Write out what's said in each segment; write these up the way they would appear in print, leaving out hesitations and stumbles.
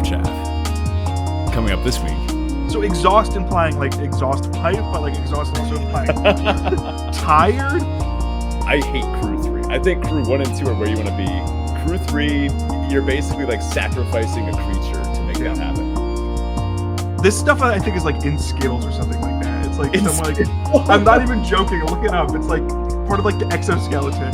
Draft Chaff. Coming up this week. So exhaust implying like exhaust pipe, but like exhaust also implying tired? I hate Crew 3. I think Crew 1 and 2 are where you want to be. Crew 3, you're basically like sacrificing a creature to make that happen. This stuff I think is like in Skittles or something like that. It's like I'm not even joking. Look it up. It's like part of like the exoskeleton.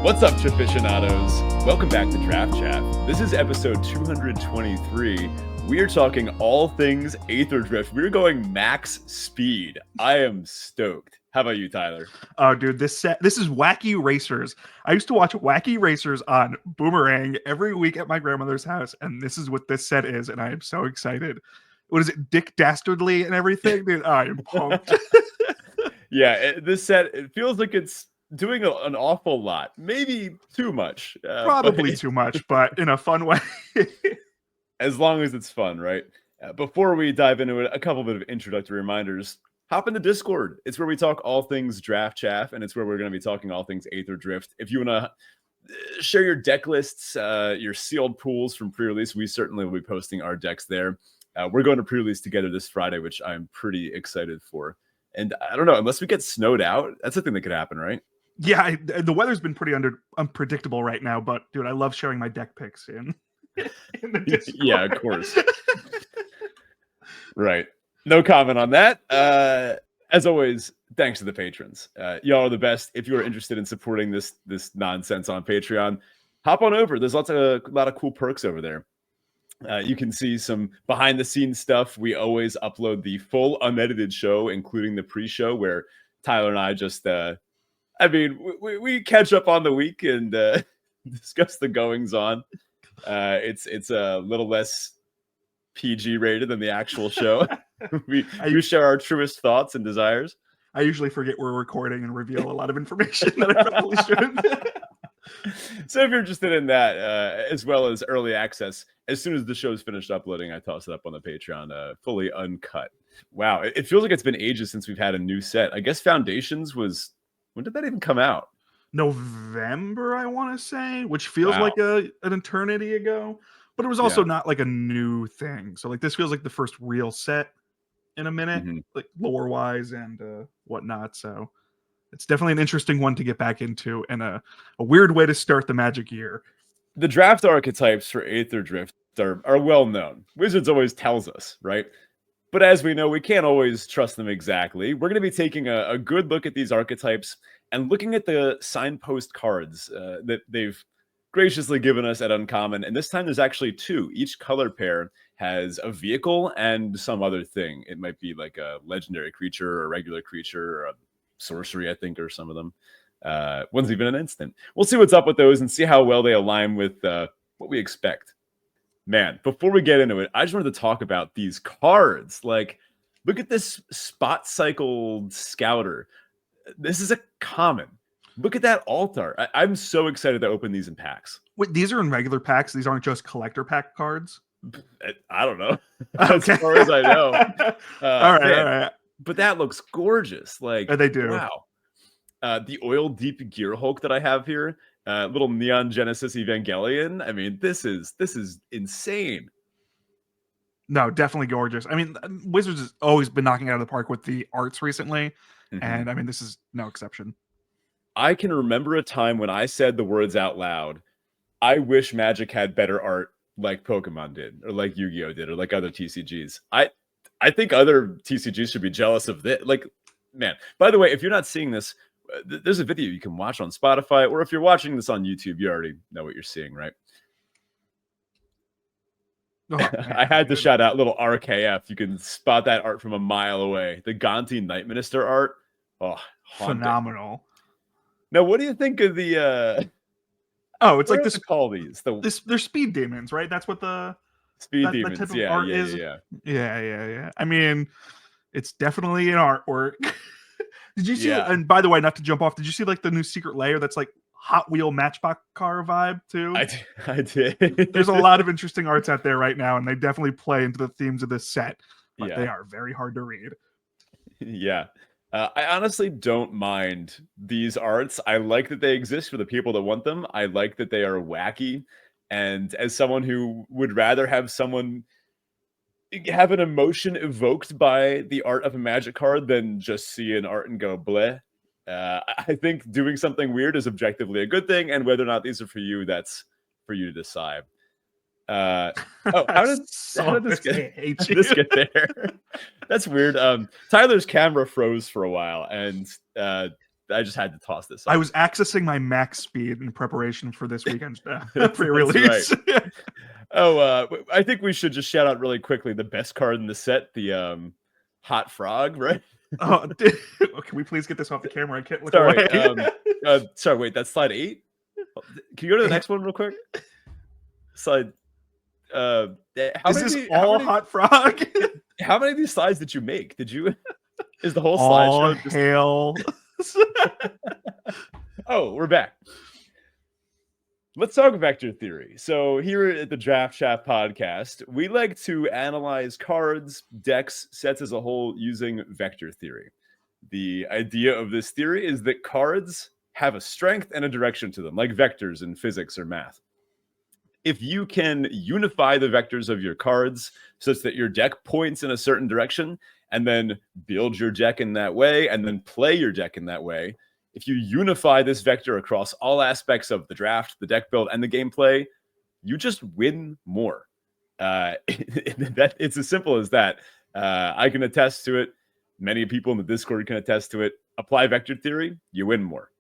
What's up, aficionados? Welcome back to Draft Chaff. This is episode 223. We are talking all things Aetherdrift. We're going max speed. I am stoked. How about you, Tyler? Oh, dude, this is Wacky Racers. I used to watch Wacky Racers on Boomerang every week at my grandmother's house, and this is what this set is, and I am so excited. What is it, Dick Dastardly and everything? Dude, I am pumped. Yeah, this set, it feels like it's doing an awful lot. Maybe too much. Probably too much, but in a fun way. As long as it's fun, right? Before we dive into it, a couple bit of introductory reminders. Hop in the Discord. It's where we talk all things Draft Chaff, and it's where we're going to be talking all things Aetherdrift. If you want to share your deck lists, your sealed pools from pre-release, we certainly will be posting our decks there. We're going to pre-release together this Friday, which I'm pretty excited for. And I don't know, unless we get snowed out, that's a thing that could happen, right? Yeah, the weather's been pretty unpredictable right now, but dude, I love sharing my deck picks in the Discord. Yeah, of course. Right. No comment on that. As always, thanks to the patrons. Y'all are the best. If you are interested in supporting this nonsense on Patreon, hop on over. There's a lot of cool perks over there. You can see some behind the scenes stuff. We always upload the full unedited show, including the pre-show, where Tyler and I just we catch up on the week and discuss the goings on. It's a little less PG rated than the actual show. we share our truest thoughts and desires. I usually forget we're recording and reveal a lot of information that I probably shouldn't. So if you're interested in that, as well as early access, as soon as the show's finished uploading, I toss it up on the Patreon, fully uncut. Wow, it feels like it's been ages since we've had a new set. I guess Foundations was, when did that even come out? November, I want to say, which feels like an eternity ago. But it was also not like a new thing. So like this feels like the first real set in a minute, like lore wise and whatnot. So it's definitely an interesting one to get back into and a weird way to start the Magic year. The draft archetypes for Aetherdrift are well known. Wizards always tells us, right? But as we know, we can't always trust them exactly. We're going to be taking a good look at these archetypes and looking at the signpost cards that they've graciously given us at Uncommon. And this time there's actually two. Each color pair has a vehicle and some other thing. It might be like a legendary creature or a regular creature or a sorcery, I think, or some of them. One's even an instant. We'll see what's up with those and see how well they align with what we expect. Man, before we get into it, I just wanted to talk about these cards. Like, look at this spot cycled scouter. This is a common. Look at that altar. I'm so excited to open these in packs. Wait, these are in regular packs? These aren't just collector pack cards? I don't know. Okay. As far as I know. All right. But that looks gorgeous. Like, they do. Wow. The Oil Deep Gear Hulk that I have here, little Neon Genesis Evangelion. I mean, this is insane. No, definitely gorgeous. I mean, Wizards has always been knocking it out of the park with the arts recently. And I mean, this is no exception. I can remember a time when I said the words out loud, I wish Magic had better art like Pokemon did, or like Yu-Gi-Oh did, or like other TCGs. I think other TCGs should be jealous of this. Like, man, by the way, if you're not seeing this, there's a video you can watch on Spotify, or if you're watching this on YouTube, you already know what you're seeing, right? Oh, I had to shout out little RKF. You can spot that art from a mile away. The Gonti Night Minister art. Oh, haunting. Phenomenal. Now, what do you think of the it's like this call these? They're speed demons, right? That's what the speed demons type of art is. Yeah. I mean, it's definitely an artwork. Did you see? Yeah. And by the way, not to jump off, did you see like the new secret layer that's like Hot Wheel Matchbox car vibe too? I did. There's a lot of interesting arts out there right now, and they definitely play into the themes of this set. But they are very hard to read. Yeah. I honestly don't mind these arts. I like that they exist for the people that want them. I like that they are wacky. And as someone who would rather have someone have an emotion evoked by the art of a Magic card than just see an art and go bleh. I think doing something weird is objectively a good thing, and whether or not these are for you, that's for you to decide. How did this get there? That's weird. Tyler's camera froze for a while, and I just had to toss this up. I was accessing my max speed in preparation for this weekend's pre-release. Right. I think we should just shout out really quickly the best card in the set, the Hot Frog, right? Oh, can we please get this off the camera? I can't look away. Sorry, wait, that's slide 8? Can you go to the next one real quick? Slide. Is this all Hot Frog? How many of these slides did you make? Is the whole slideshow just hell? Oh, we're back. Let's talk vector theory. So here at the Draft Chaff podcast, we like to analyze cards, decks, sets as a whole using vector theory. The idea of this theory is that cards have a strength and a direction to them, like vectors in physics or math. If you can unify the vectors of your cards such that your deck points in a certain direction and then build your deck in that way and then play your deck in that way, if you unify this vector across all aspects of the draft, the deck build, and the gameplay, you just win more. It's as simple as that. I can attest to it. Many people in the Discord can attest to it. Apply vector theory, you win more.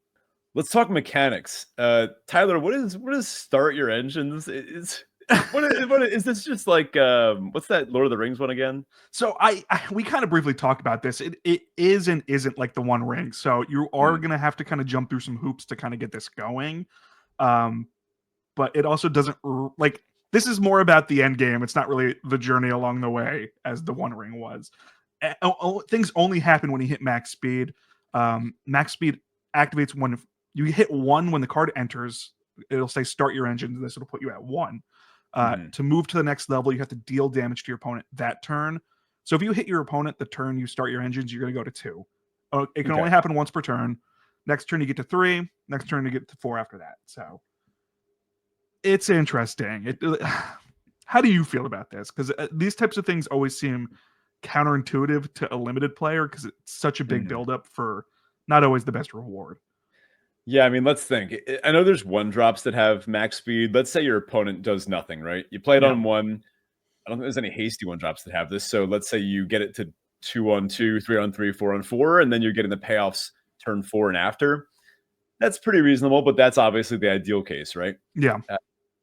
Let's talk mechanics. Tyler, what is start your engines? What is this just like? What's that Lord of the Rings one again? So we kind of briefly talked about this. It is and isn't like the One Ring. So you are gonna have to kind of jump through some hoops to kind of get this going. But it also doesn't like this is more about the end game. It's not really the journey along the way as the One Ring was. Things only happen when you hit max speed. Max speed activates when you hit 1 when the card enters. It'll say start your engine. This will put you at 1. To move to the next level, you have to deal damage to your opponent that turn. So if you hit your opponent the turn you start your engines, you're going to go to 2. It can only happen once per turn. Next turn you get to 3. Next turn you get to 4 after that. So it's interesting. How do you feel about this? Because these types of things always seem counterintuitive to a limited player because it's such a big buildup for not always the best reward. Yeah, I mean, let's think. I know there's 1-drops that have max speed. Let's say your opponent does nothing, right? You play it on 1. I don't think there's any hasty 1-drops that have this. So let's say you get it to 2-on-2, 3-on-3, 4-on-4, and then you're getting the payoffs turn 4 and after. That's pretty reasonable, but that's obviously the ideal case, right? Yeah.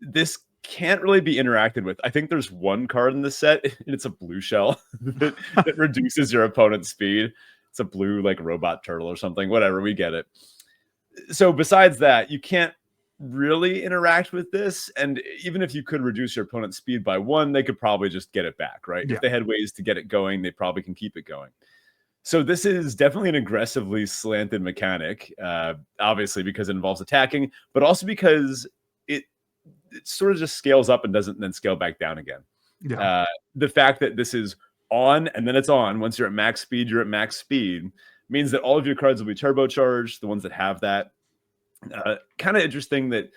This can't really be interacted with. I think there's 1 card in the set, and it's a blue shell that reduces your opponent's speed. It's a blue, like, robot turtle or something. Whatever, we get it. So besides that, you can't really interact with this. And even if you could reduce your opponent's speed by 1, they could probably just get it back, right? Yeah. If they had ways to get it going, they probably can keep it going. So this is definitely an aggressively slanted mechanic, obviously because it involves attacking, but also because it sort of just scales up and doesn't then scale back down again. Yeah. The fact that this is on and then it's on. Once you're at max speed, you're at max speed. Means that all of your cards will be turbocharged, the ones that have that. Kind of interesting that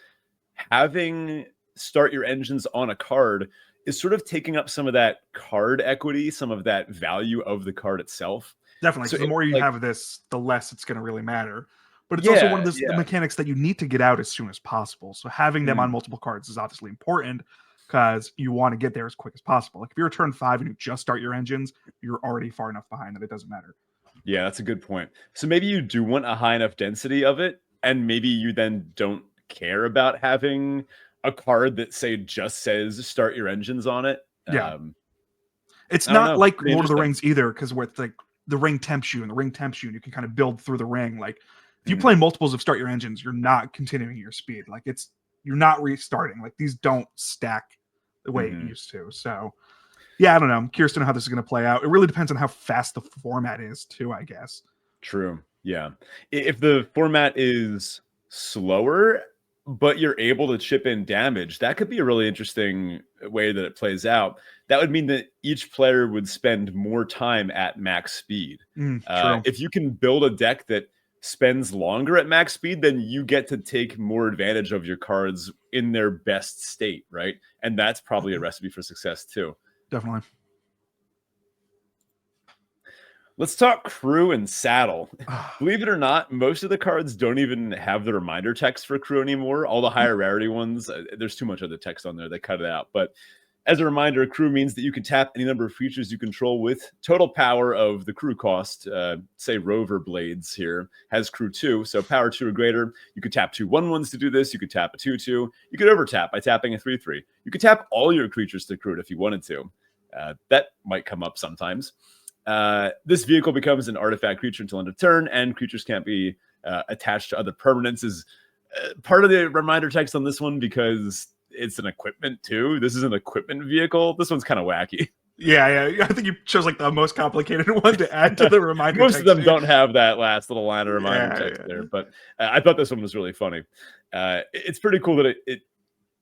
having start your engines on a card is sort of taking up some of that card equity, some of that value of the card itself. Definitely. So the more you have this, the less it's going to really matter. But it's also one of the mechanics that you need to get out as soon as possible. So having them on multiple cards is obviously important because you want to get there as quick as possible. Like if you're turn 5 and you just start your engines, you're already far enough behind that it doesn't matter. Yeah, that's a good point. So maybe you do want a high enough density of it, and maybe you then don't care about having a card that, say, just says start your engines on it. Yeah. It's not like Lord of the Rings either, because where it's like the ring tempts you, and the ring tempts you, and you can kind of build through the ring. Like if you play multiples of start your engines, you're not continuing your speed. Like you're not restarting. Like these don't stack the way it used to. So yeah, I don't know. I'm curious to know how this is going to play out. It really depends on how fast the format is, too, I guess. True. Yeah. If the format is slower, but you're able to chip in damage, that could be a really interesting way that it plays out. That would mean that each player would spend more time at max speed. True. If you can build a deck that spends longer at max speed, then you get to take more advantage of your cards in their best state, right? And that's probably a recipe for success too. Definitely. Let's talk crew and saddle. Believe it or not, most of the cards don't even have the reminder text for crew anymore. All the higher rarity ones, there's too much other text on there. They cut it out. But as a reminder, crew means that you can tap any number of creatures you control with total power of the crew cost. Say Rover Blades here has crew 2, so power 2 or greater. You could tap 2 1/1s to do this. You could tap a 2/2. You could overtap by tapping a 3/3. You could tap all your creatures to crew it if you wanted to. That might come up sometimes. This vehicle becomes an artifact creature until end of turn, and creatures can't be attached to other permanents. Is part of the reminder text on this one because it's an equipment too. This is an equipment vehicle. This one's kind of wacky. Yeah. I think you chose like the most complicated one to add to the reminder Most text. Most of them don't have that last little line of reminder text there, but I thought this one was really funny. It's pretty cool that it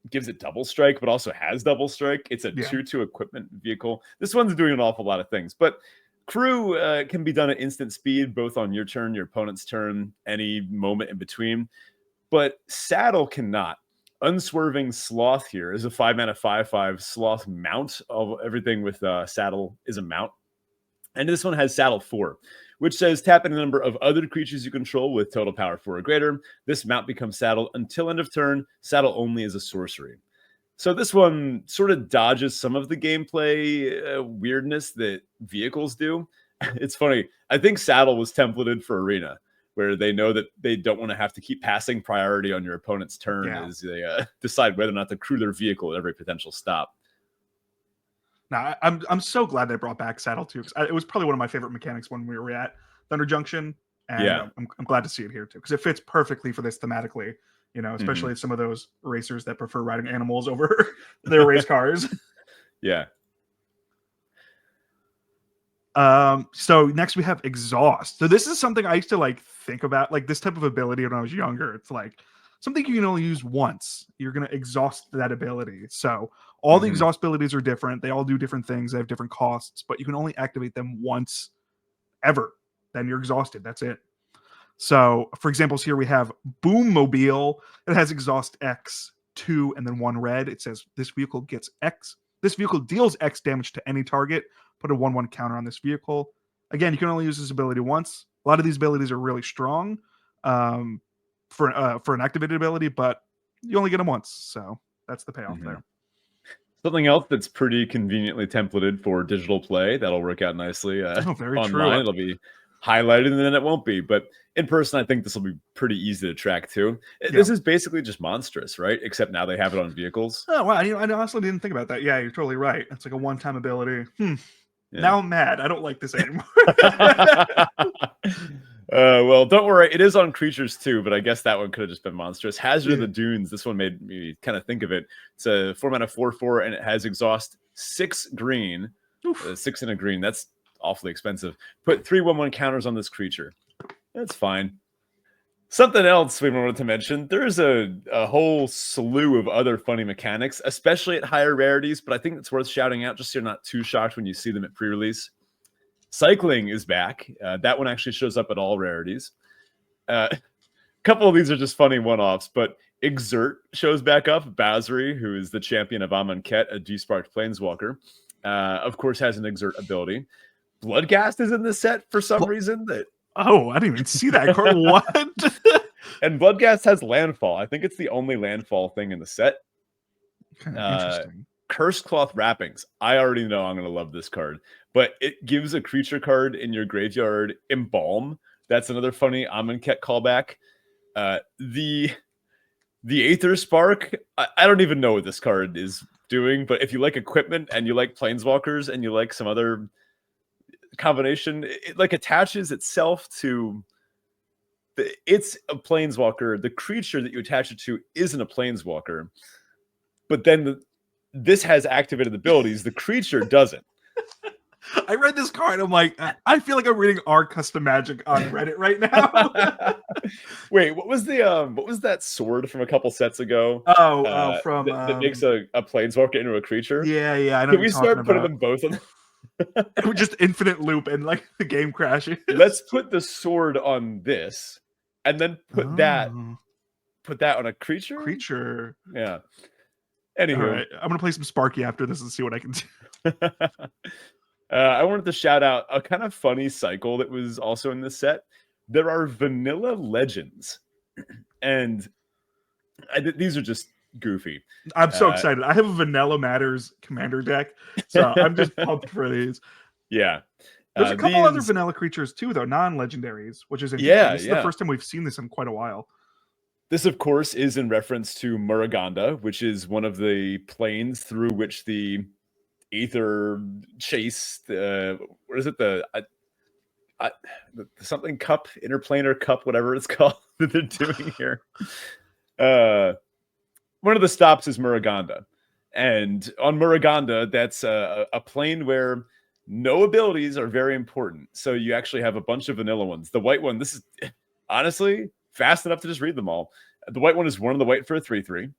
gives it double strike, but also has double strike. It's a 2/2 equipment vehicle. This one's doing an awful lot of things, but crew can be done at instant speed, both on your turn, your opponent's turn, any moment in between. But saddle cannot. Unswerving Sloth here is a 5-mana 5/5 sloth mount. Of everything with saddle is a mount. And this one has saddle 4, which says tap any number of other creatures you control with total power 4 or greater. This mount becomes saddle until end of turn. Saddle only is a sorcery. So this one sort of dodges some of the gameplay weirdness that vehicles do. It's funny. I think Saddle was templated for Arena, where they know that they don't want to have to keep passing priority on your opponent's turn as they decide whether or not to crew their vehicle at every potential stop. Now, I'm so glad they brought back Saddle too, because it was probably one of my favorite mechanics when we were at Thunder Junction. And I'm glad to see it here too, because it fits perfectly for this thematically. You know, especially some of those racers that prefer riding animals over their race cars. Yeah. So next we have Exhaust. So this is something I used to like think about, like this type of ability when I was younger. It's like something you can only use once. You're going to exhaust that ability. So all the exhaust abilities are different. They all do different things. They have different costs, but you can only activate them once ever. Then you're exhausted. That's it. So, for examples here, we have Boom Mobile. It has exhaust X, 2, and then 1 red. It says this vehicle gets X. This vehicle deals X damage to any target. Put a 1/1 counter on this vehicle. Again, you can only use this ability once. A lot of these abilities are really strong for an activated ability, but you only get them once. So that's the payoff there. Something else that's pretty conveniently templated for digital play that'll work out nicely very online. true. It'll be highlighted and then it won't be. But in person, I think this will be pretty easy to track too. This is basically just Monstrous, right? Except now they have it on vehicles. Oh, wow. I honestly didn't think about that. Yeah, you're totally right. It's like a one-time ability. Now I'm mad. I don't like this anymore. Well, don't worry. It is on creatures too, but I guess that one could have just been Monstrous. Hazard of the Dunes. This one made me kind of think of it. It's a 4-mana 4/4, and it has exhaust 6 green. 6 and a green. That's awfully expensive. Put 3 1/1 counters on this creature. That's fine. Something else we wanted to mention, there's a whole slew of other funny mechanics, especially at higher rarities, but I think it's worth shouting out just so you're not too shocked when you see them at pre-release. Cycling is back. That one actually shows up at all rarities. A couple of these are just funny one-offs, but Exert shows back up. Basri, who is the champion of Amonkhet, a G-Sparked Planeswalker, of course has an Exert ability. Bloodghast is in this set for some reason. Oh, I didn't even see that card. What? And Bloodghast has landfall. I think it's the only landfall thing in the set. Interesting. Cursed Cloth Wrappings. I already know I'm going to love this card, but it gives a creature card in your graveyard Embalm. That's another funny Amonkhet callback. The Aether Spark. I don't even know what this card is doing, but if you like equipment and you like Planeswalkers and you like some other combination, it like attaches itself to it's a Planeswalker. The creature that you attach it to isn't a Planeswalker, but then this has activated abilities. The creature doesn't. I read this card. I'm like, I feel like I'm reading our custom Magic on Reddit right now. Wait, what was that sword from a couple sets ago? From that makes a Planeswalker into a creature. Yeah. I know. Can we start putting them both on? It was just infinite loop and like the game crashing. Let's put the sword on this, and then put that on a creature. Creature. Yeah. All Anywho, right, I'm gonna play some Sparky after this and see what I can do. I wanted to shout out a kind of funny cycle that was also in this set. There are vanilla legends, and these are just goofy. I'm so excited. I have a Vanilla Matters commander deck, so I'm just pumped for these. Yeah. There's a couple other vanilla creatures too, though, non-legendaries, which is interesting. Yeah, this is the first time we've seen this in quite a while. This, of course, is in reference to Muraganda, which is one of the planes through which the Aether chase. What is it? The something cup, interplanar cup, whatever it's called that they're doing here. One of the stops is Muraganda, and on Muraganda, that's a plane where no abilities are very important. So you actually have a bunch of vanilla ones. The white one, this is honestly fast enough to just read them all. The white one is 1 of the white for a 3/3.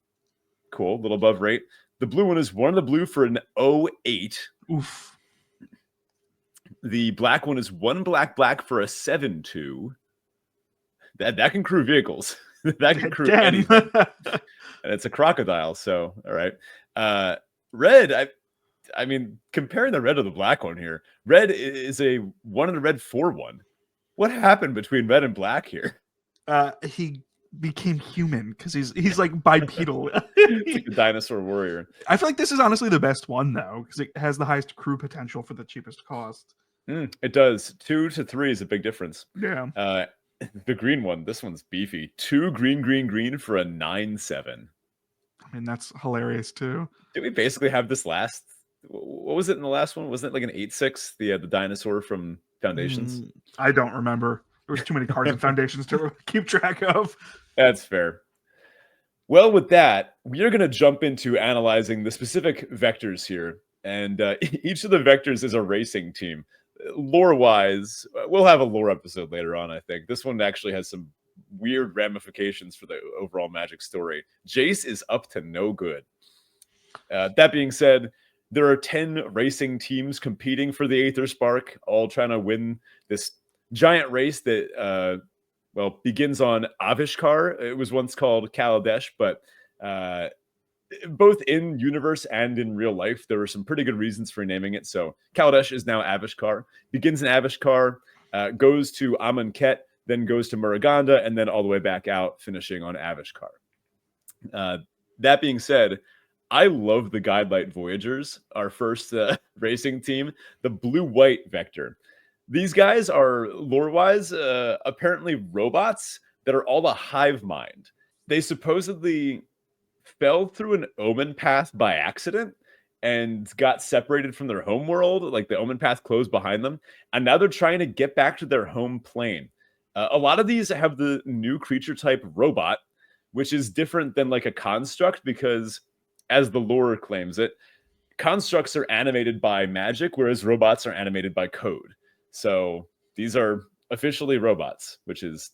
Cool, a little above rate. The blue one is 1 of the blue for an 08. Oof. The black one is 1 black for a 7/2. That can crew vehicles. That can crew anything. And it's a crocodile, so all right. Red, I mean, comparing the red to the black one here, red is a 1 in a red 4/1. What happened between red and black here? He became human because he's like bipedal. Like a dinosaur warrior. I feel like this is honestly the best one though, because it has the highest crew potential for the cheapest cost. It does. 2 to 3 is a big difference. Yeah. The green one, this one's beefy. 2 green for a 9/7. I mean, that's hilarious too. Did we basically have this last? What was it in the last one? Wasn't it like an 8/6? The dinosaur from Foundations. I don't remember. There was too many cards in Foundations to keep track of. That's fair. Well, with that, we are going to jump into analyzing the specific vectors here, and each of the vectors is a racing team. Lore-wise, we'll have a lore episode later on, I think. This one actually has some weird ramifications for the overall Magic story. Jace is up to no good. That being said, there are 10 racing teams competing for the Aether Spark, all trying to win this giant race that, begins on Avishkar. It was once called Kaladesh, but both in universe and in real life, there were some pretty good reasons for naming it. So Kaladesh is now Avishkar. Begins in Avishkar, goes to Amonkhet, then goes to Muraganda, and then all the way back out, finishing on Avishkar. That being said, I love the Guidelight Voyagers, our first racing team, the blue-white vector. These guys are, lore-wise, apparently robots that are all a hive mind. They supposedly fell through an omen path by accident and got separated from their home world, like the omen path closed behind them, and now they're trying to get back to their home plane. A lot of these have the new creature type robot, which is different than like a construct because, as the lore claims it, constructs are animated by magic, whereas robots are animated by code. So these are officially robots, which is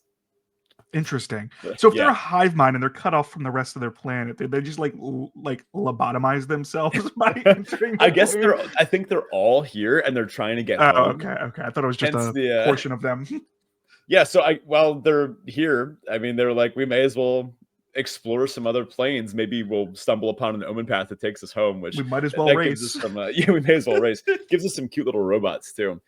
interesting. So if they're a hive mind and they're cut off from the rest of their planet, they just like lobotomize themselves by entering. I guess I think they're all here and they're trying to get home. Okay. I thought it was just a portion of them. Yeah. So while they're here, I mean, they're like, we may as well explore some other planes. Maybe we'll stumble upon an omen path that takes us home, which we might as well race. We may as well race. Gives us some cute little robots too.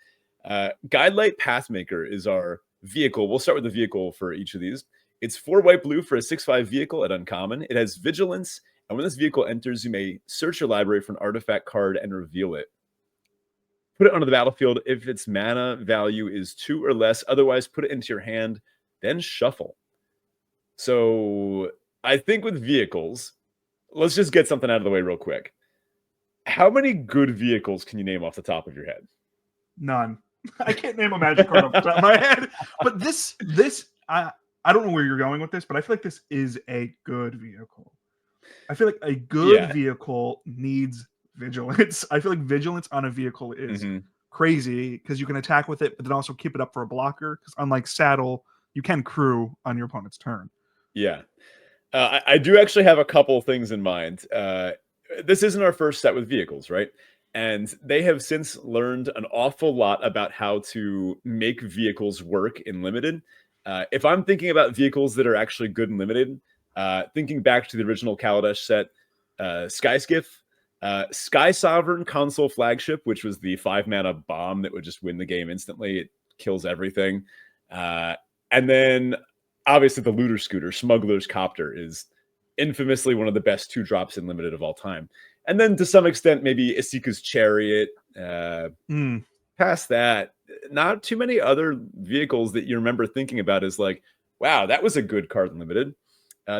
Guidelight Pathmaker is our vehicle. We'll start with the vehicle for each of these. It's 4 white blue for a 6/5 vehicle at uncommon. It has vigilance, and when this vehicle enters, you may search your library for an artifact card and reveal it. Put it onto the battlefield if its mana value is 2 or less. Otherwise, put it into your hand, then shuffle. So I think with vehicles, let's just get something out of the way real quick. How many good vehicles can you name off the top of your head? None. I can't name a magic card off the top of my head. But this, I don't know where you're going with this, but I feel like this is a good vehicle. I feel like a good vehicle needs vigilance. I feel like vigilance on a vehicle is crazy because you can attack with it, but then also keep it up for a blocker. Because unlike Saddle, you can crew on your opponent's turn. Yeah. I do actually have a couple things in mind. This isn't our first set with vehicles, right? And they have since learned an awful lot about how to make vehicles work in Limited. If I'm thinking about vehicles that are actually good and limited, thinking back to the original Kaladesh set, Sky Skiff, Sky Sovereign console flagship, which was the 5-mana bomb that would just win the game instantly. It kills everything. And then obviously the looter scooter, Smuggler's Copter, is infamously one of the best 2-drops in limited of all time. And then to some extent, maybe Isika's Chariot. Past that, not too many other vehicles that you remember thinking about as like, wow, that was a good card in limited.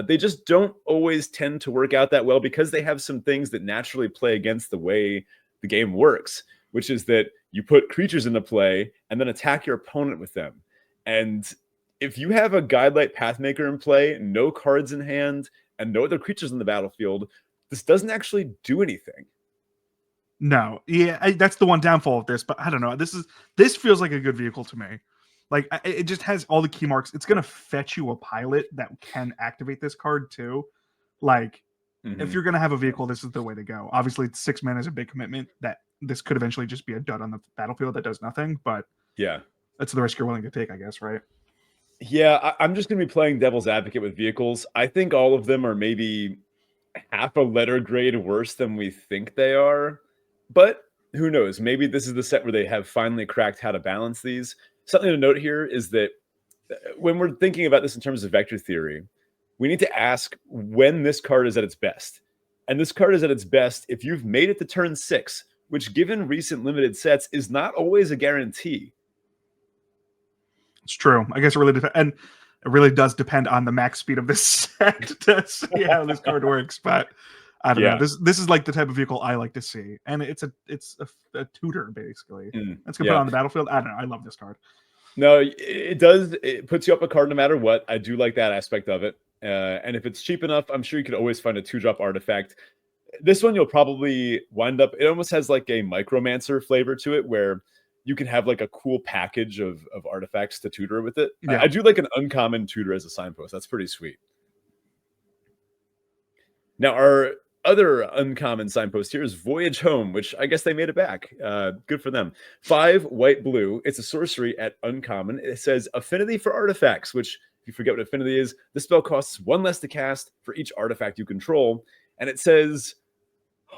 They just don't always tend to work out that well because they have some things that naturally play against the way the game works, which is that you put creatures into play and then attack your opponent with them. And if you have a Guidelight Pathmaker in play, no cards in hand, and no other creatures in the battlefield, this doesn't actually do anything. No, yeah, that's the one downfall of this, but I don't know. This feels like a good vehicle to me. Like, it just has all the key marks. It's going to fetch you a pilot that can activate this card too. Like, if you're going to have a vehicle, this is the way to go. Obviously, 6 mana is a big commitment. That this could eventually just be a dud on the battlefield that does nothing. But yeah, that's the risk you're willing to take, I guess, right? Yeah, I'm just going to be playing devil's advocate with vehicles. I think all of them are maybe half a letter grade worse than we think they are. But who knows? Maybe this is the set where they have finally cracked how to balance these. Something to note here is that when we're thinking about this in terms of vector theory, we need to ask when this card is at its best. And this card is at its best if you've made it to turn 6, which given recent limited sets is not always a guarantee. It's true. I guess it really depends. And it really does depend on the max speed of this set to see how this card works. But I don't know. This is like the type of vehicle I like to see. And it's a tutor, basically. That's going to put on the battlefield. I don't know. I love this card. No, it does. It puts you up a card no matter what. I do like that aspect of it. And if it's cheap enough, I'm sure you could always find a 2-drop artifact. This one, you'll probably wind up, it almost has like a Micromancer flavor to it where you can have like a cool package of artifacts to tutor with it. Yeah. I do like an uncommon tutor as a signpost. That's pretty sweet. Now, our other uncommon signpost here is Voyage Home, which I guess they made it back. Good for them. 5 white-blue. It's a sorcery at uncommon. It says Affinity for Artifacts, which, if you forget what Affinity is, the spell costs 1 less to cast for each artifact you control. And it says,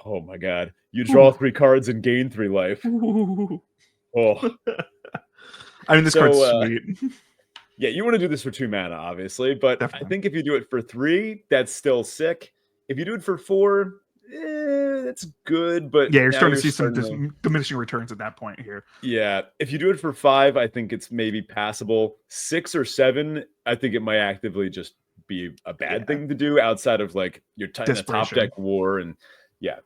oh my god, you draw 3 cards and gain 3 life. Oh, I mean, this card's sweet. Yeah, you want to do this for 2 mana, obviously, but definitely. I think if you do it for 3, that's still sick. If you do it for 4, that's good, but yeah, you're starting to see some diminishing returns at that point here. Yeah, if you do it for 5, I think it's maybe passable. 6 or 7, I think it might actively just be a bad thing to do outside of like your top deck war and yeah.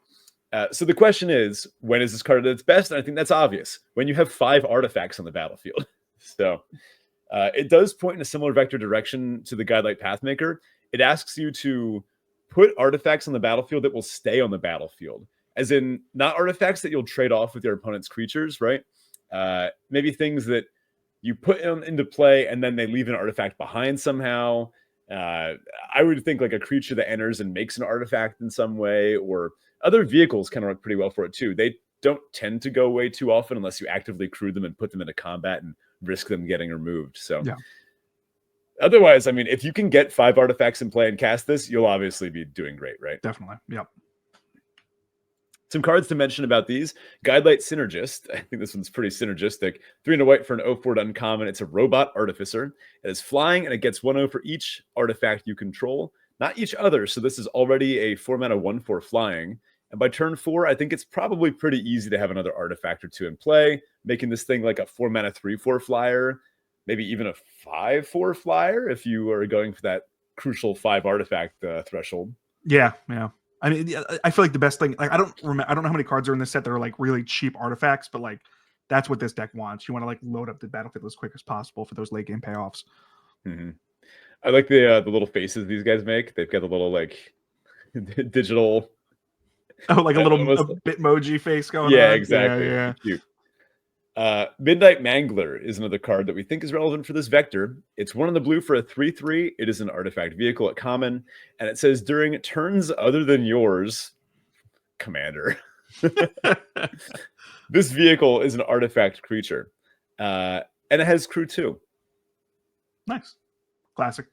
So the question is, when is this card at its best? And I think that's obvious. When you have 5 artifacts on the battlefield. So it does point in a similar vector direction to the Guidelight Pathmaker. It asks you to put artifacts on the battlefield that will stay on the battlefield. As in, not artifacts that you'll trade off with your opponent's creatures, right? Maybe things that you put into play and then they leave an artifact behind somehow. I would think like a creature that enters and makes an artifact in some way, or other vehicles kind of work pretty well for it too. They don't tend to go away too often unless you actively crew them and put them into combat and risk them getting removed. So yeah. Otherwise, I mean, if you can get 5 artifacts in play and cast this, you'll obviously be doing great, right? Definitely. Yep. Some cards to mention about these. Guidelight Synergist. I think this one's pretty synergistic. 3 and a white for an 0/4 to uncommon. It's a robot artificer. It is flying and it gets 1/0 for each artifact you control, not each other. So this is already a 4 mana 1/4 flying. And by turn 4, I think it's probably pretty easy to have another artifact or 2 in play, making this thing like a 4 mana 3/4 flyer, maybe even a 5/4 flyer if you are going for that crucial 5 artifact threshold. Yeah, yeah. I mean, I feel like the best thing, like I don't know how many cards are in this set that are like really cheap artifacts, but like that's what this deck wants. You want to like load up the battlefield as quick as possible for those late game payoffs. Mm-hmm. I like the little faces these guys make. They've got the little like digital, like a little Bitmoji face going on. Yeah, exactly. Yeah. Cute. Midnight Mangler is another card that we think is relevant for this vector. It's 1 in the blue for a 3/3. It is an artifact vehicle at common, and it says during turns other than yours, Commander. This vehicle is an artifact creature, and it has crew 2. Nice. Classic.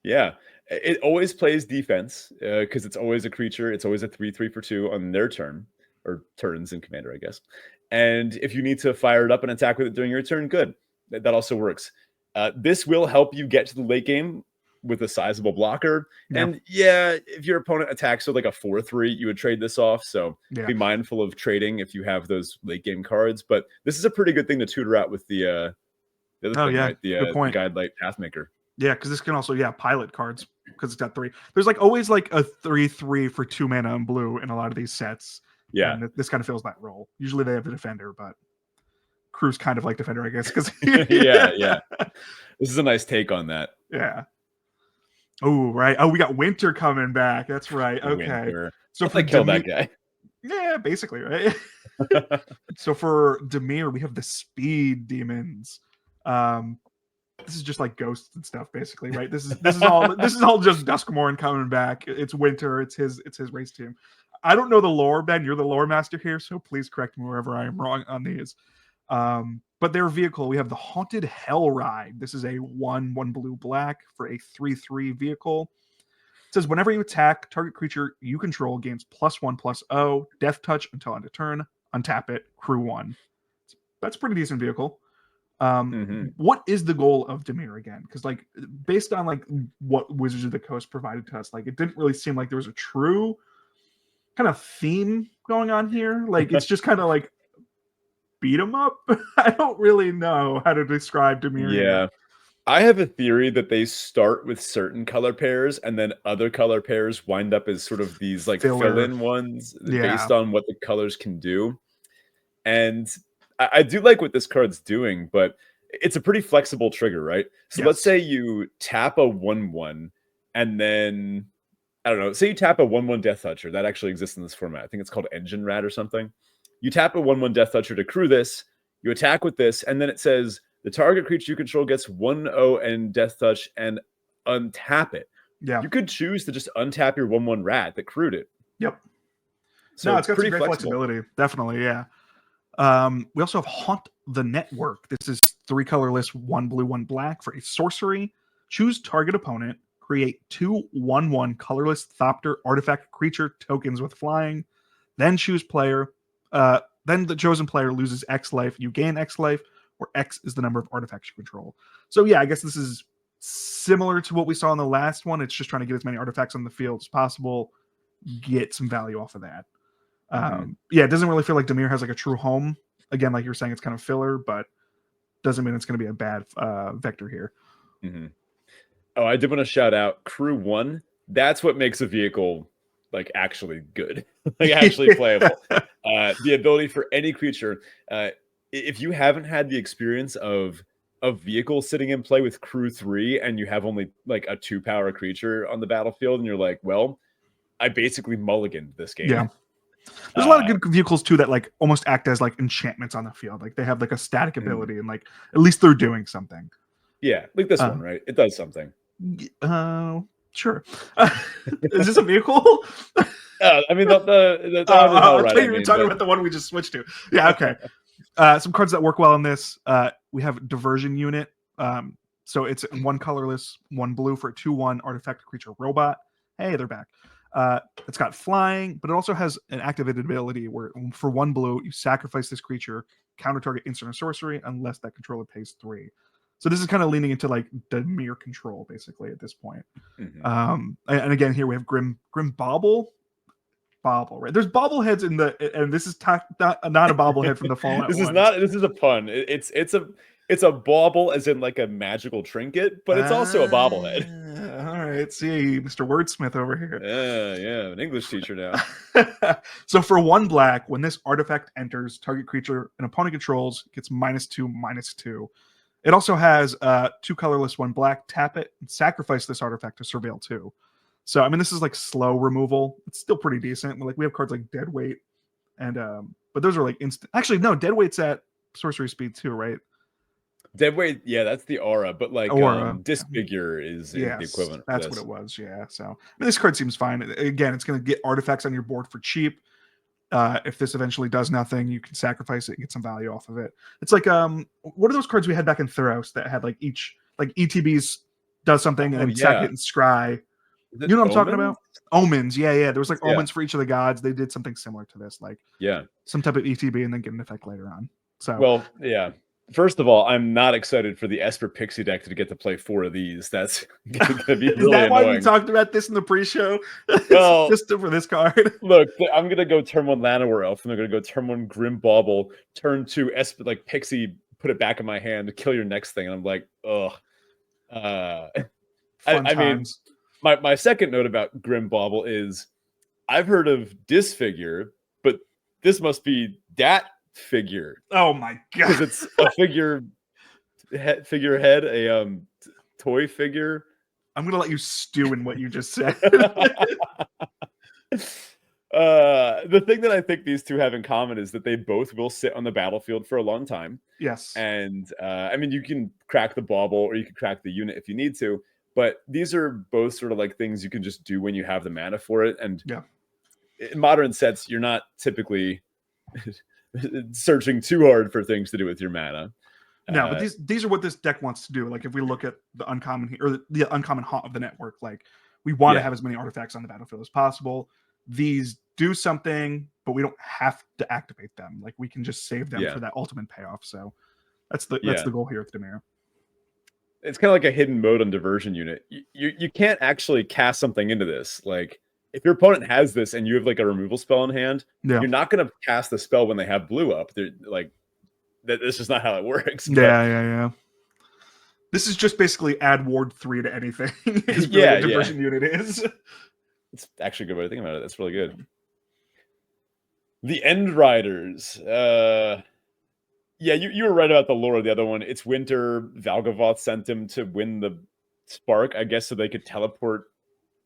Yeah. It always plays defense because it's always a creature. It's always a 3/3 for 2 on their turn, or turns in Commander, I guess. And if you need to fire it up and attack with it during your turn, good. That also works. This will help you get to the late game with a sizable blocker. Yeah. And yeah, if your opponent attacks with like a 4/3, you would trade this off. So be mindful of trading if you have those late game cards. But this is a pretty good thing to tutor out with the other thing, right? Good point. The Guidelight Pathmaker. Yeah, because this can also pilot cards because it's got 3. There's like always like a 3/3 for 2 mana in blue in a lot of these sets. Yeah, and this kind of fills that role. Usually they have a defender, but Crew's kind of like defender, I guess. Because yeah. This is a nice take on that. Yeah. Oh, right. Oh, we got Winter coming back. That's right. Okay. Winter. So if I kill that guy. Yeah, basically, right? So for Dimir, we have the Speed Demons. This is just like ghosts and stuff, basically, right? This is all just Duskmourn coming back. It's Winter. It's his race team. I don't know the lore, Ben. You're the lore master here, so please correct me wherever I am wrong on these. But their vehicle, we have the Haunted Hell Ride. This is a 1 blue black for a 3/3 vehicle. It says whenever you attack, target creature you control gains +1/+0, death touch until end of turn. Untap it, crew 1. That's a pretty decent vehicle. What is the goal of Dimir again? Because like based on like what Wizards of the Coast provided to us, like it didn't really seem like there was a true kind of theme going on here. Like it's just kind of like beat 'em up. I don't really know how to describe Dimir. Yeah. I have a theory that they start with certain color pairs and then other color pairs wind up as sort of these like fill-in ones based on what the colors can do. And I do like what this card's doing, but it's a pretty flexible trigger, right? So let's say you tap a 1/1 and then, I don't know, say you tap a 1/1 Death Toucher. That actually exists in this format. I think it's called Engine Rat or something. You tap a 1/1 Death Toucher to crew this, you attack with this, and then it says the target creature you control gets 1/0 and Death Touch and untap it. Yeah. You could choose to just untap your 1/1 Rat that crewed it. Yep. So no, it's got some great flexibility. Definitely, yeah. We also have Haunt the Network. This is 3 colorless, 1 blue, 1 black for a sorcery. Choose target opponent. Create 2 1/1 colorless Thopter artifact creature tokens with flying. Then choose player. Then the chosen player loses X life. You gain X life, where X is the number of artifacts you control. So yeah, I guess this is similar to what we saw in the last one. It's just trying to get as many artifacts on the field as possible. Get some value off of that. Yeah, it doesn't really feel like Dimir has like a true home. Again, like you're saying, it's kind of filler, but doesn't mean it's going to be a bad vector here. Oh, I did want to shout out Crew 1. That's what makes a vehicle like actually good, like actually playable. The ability for any creature. If you haven't had the experience of a vehicle sitting in play with Crew 3 and you have only like a 2-power creature on the battlefield and you're like, well, I basically mulliganed this game. Yeah. There's a lot of good vehicles too that like almost act as like enchantments on the field. Like they have like a static ability and like at least they're doing something. Yeah, like this one, right? It does something. Sure. Is this a vehicle? I mean, the I thought you were talking about the one we just switched to. Yeah, okay. Some cards that work well in this. We have Diversion Unit. So it's 1 colorless, 1 blue for a 2/1 artifact creature robot. Hey, they're back. It's got flying, but it also has an activated ability where for 1 blue, you sacrifice this creature, counter target instant or sorcery, unless that controller pays 3. So this is kind of leaning into like Dimir control, basically, at this point. And again, here we have Grim Bobble, right? There's bobbleheads in the, and this is not a bobblehead from the Fallout. This is a pun. It's a bauble as in like a magical trinket, but it's also a bobblehead. All right, see, Mr. Wordsmith over here. Yeah, an English teacher now. So for 1 black, when this artifact enters, target creature an opponent controls gets -2/-2. It also has 2 colorless, 1 black. Tap it and sacrifice this artifact to surveil 2. So I mean, this is like slow removal. It's still pretty decent. Like we have cards like Deadweight, and but those are like instant. Actually, no, Deadweight's at sorcery speed too, right? Deadweight, yeah, that's the aura, but like Disfigure is the equivalent. That's what it was, yeah. So I mean, this card seems fine. Again, it's going to get artifacts on your board for cheap. If this eventually does nothing, you can sacrifice it and get some value off of it. It's like what are those cards we had back in Thuros that had like each like ETBs does something, and second and scry. You know what I'm talking about? Omens. Yeah. There was like omens for each of the gods. They did something similar to this, like some type of ETB and then get an effect later on. So well, yeah. First of all, I'm not excited for the Esper Pixie deck to get to play 4 of these. That's going to be really Is that annoying. Why we talked about this in the pre-show? Well, just for this card. Look, I'm going to go turn 1 Llanowar Elf, and I'm going to go turn 1 Grim Bauble, turn 2 Esper, like Pixie, put it back in my hand to kill your next thing. And I'm like, ugh. I mean, my second note about Grim Bauble is I've heard of Disfigure, but this must be Dat Figure. Oh my god! Because it's a figurehead, a toy figure. I'm gonna let you stew in what you just said. The thing that I think these two have in common is that they both will sit on the battlefield for a long time. Yes. And I mean, you can crack the bauble or you can crack the unit if you need to, but these are both sort of like things you can just do when you have the mana for it. And in modern sets, you're not typically searching too hard for things to do with your mana. No, but these are what this deck wants to do. Like if we look at the uncommon or the uncommon haunt of the network, like we want to have as many artifacts on the battlefield as possible. These do something, but we don't have to activate them. Like we can just save them for that ultimate payoff. So that's the goal here with Dimir. It's kind of like a hidden mode on Diversion Unit. You can't actually cast something into this. Like if your opponent has this and you have like a removal spell in hand, you're not going to cast the spell when they have blue up. They're like that's just not how it works. Yeah. This is just basically add ward 3 to anything. Is really what Diversion Unit is. It's actually a good way to think about it. That's really good. The End Riders. Yeah, you were right about the lore of the other one. It's winter. Valgavoth sent them to win the spark, I guess, so they could teleport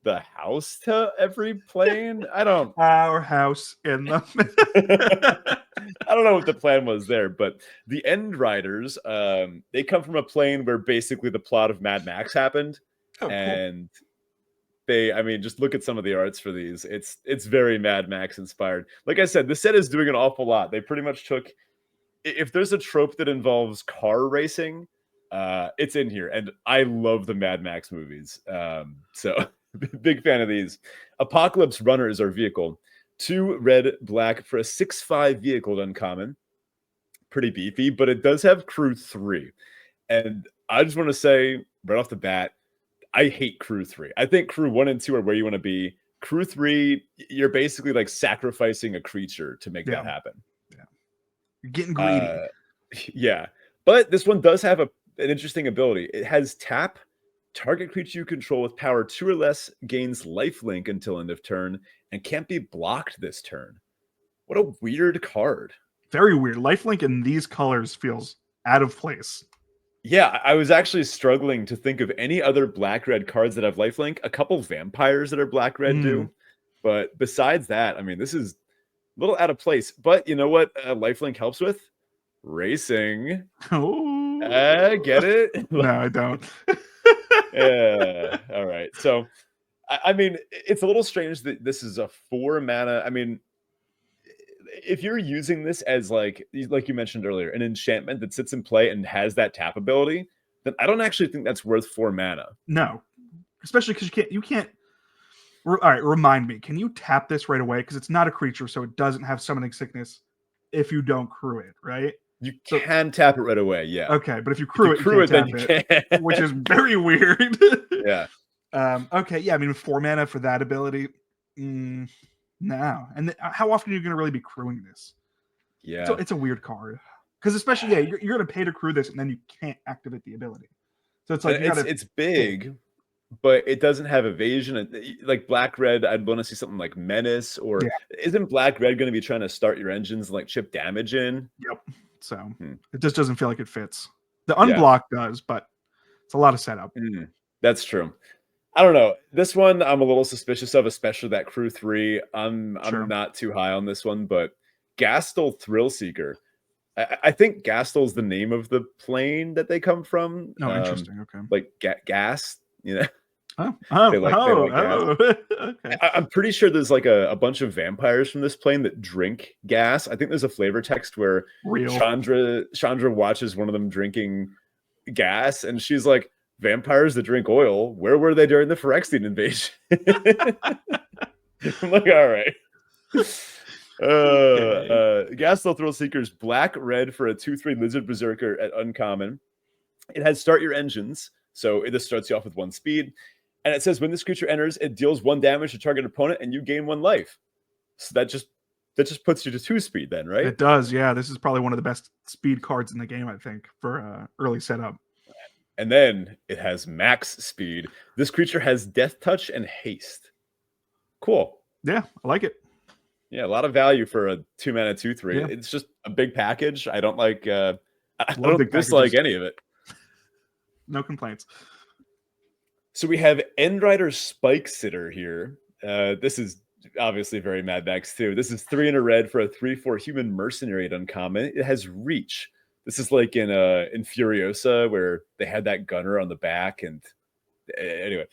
the house to every plane. I don't. Our house in the. I don't know what the plan was there, but the End Riders, they come from a plane where basically the plot of Mad Max happened, and I mean, just look at some of the arts for these. It's very Mad Max inspired. Like I said, the set is doing an awful lot. They pretty much took. If there's a trope that involves car racing, it's in here. And I love the Mad Max movies. So big fan of these. Apocalypse Runner is our vehicle. 2 red, black for a 6/5 vehicle to uncommon. Pretty beefy, but it does have crew 3. And I just want to say right off the bat, I hate crew 3. I think crew 1 and 2 are where you want to be. Crew 3, you're basically like sacrificing a creature to make that happen. You're getting greedy. Yeah. But this one does have an interesting ability. It has tap. Target creature you control with power 2 or less gains lifelink until end of turn and can't be blocked this turn. What a weird card. Very weird. Lifelink in these colors feels out of place. Yeah, I was actually struggling to think of any other black-red cards that have lifelink. A couple vampires that are black-red do. But besides that, I mean, this is a little out of place. But you know what lifelink helps with? Racing. Oh. Get it? No, I don't. Yeah. All right. So, I mean, it's a little strange that this is a 4 mana. I mean, if you're using this as like you mentioned earlier, an enchantment that sits in play and has that tap ability, then I don't actually think that's worth 4 mana. No, especially because you can't. All right, remind me. Can you tap this right away? Because it's not a creature, so it doesn't have summoning sickness. If you don't crew it, right? You can tap it right away. Yeah. Okay, but if you crew it, you can't tap it, which is very weird. Yeah. Okay. Yeah. I mean, with 4 mana for that ability. No. And how often are you going to really be crewing this? Yeah. So it's a weird card. Because especially, you're going to pay to crew this and then you can't activate the ability. So it's like, it's big, but it doesn't have evasion. Like black-red, I'd want to see something like Menace, or isn't black-red going to be trying to start your engines and like chip damage in? Yep. So it just doesn't feel like it fits. The unblock does, but it's a lot of setup. That's true. I don't know. This one I'm a little suspicious of, especially that crew 3. I'm not too high on this one, but Gastel Thrillseeker. I think Gastel's the name of the plane that they come from. Oh, interesting. Okay. Like gas, you know. Okay. I'm pretty sure there's like a bunch of vampires from this plane that drink gas. I think there's a flavor text where Chandra watches one of them drinking gas, and she's like, vampires that drink oil. Where were they during the Phyrexian invasion? I'm like, all right. Gastel Thrill Seeker's black red for a 2/3 Lizard Berserker at uncommon. It has start your engines, so it just starts you off with 1 speed. And it says when this creature enters, it deals 1 damage to target opponent, and you gain 1 life. So that just puts you to 2 speed then, right? It does, yeah. This is probably one of the best speed cards in the game, I think, for early setup. And then it has max speed. This creature has Death Touch and Haste. Cool. Yeah, I like it. Yeah, a lot of value for a 2-mana 2/3. Yeah. It's just a big package. I don't like. I Love don't dislike any of it. No complaints. So we have Endrider Spike Sitter here. This is obviously very Mad Max too. This is 3 and a red for a 3/4 human mercenary at uncommon. It has reach. This is like in Furiosa where they had that gunner on the back. And anyway,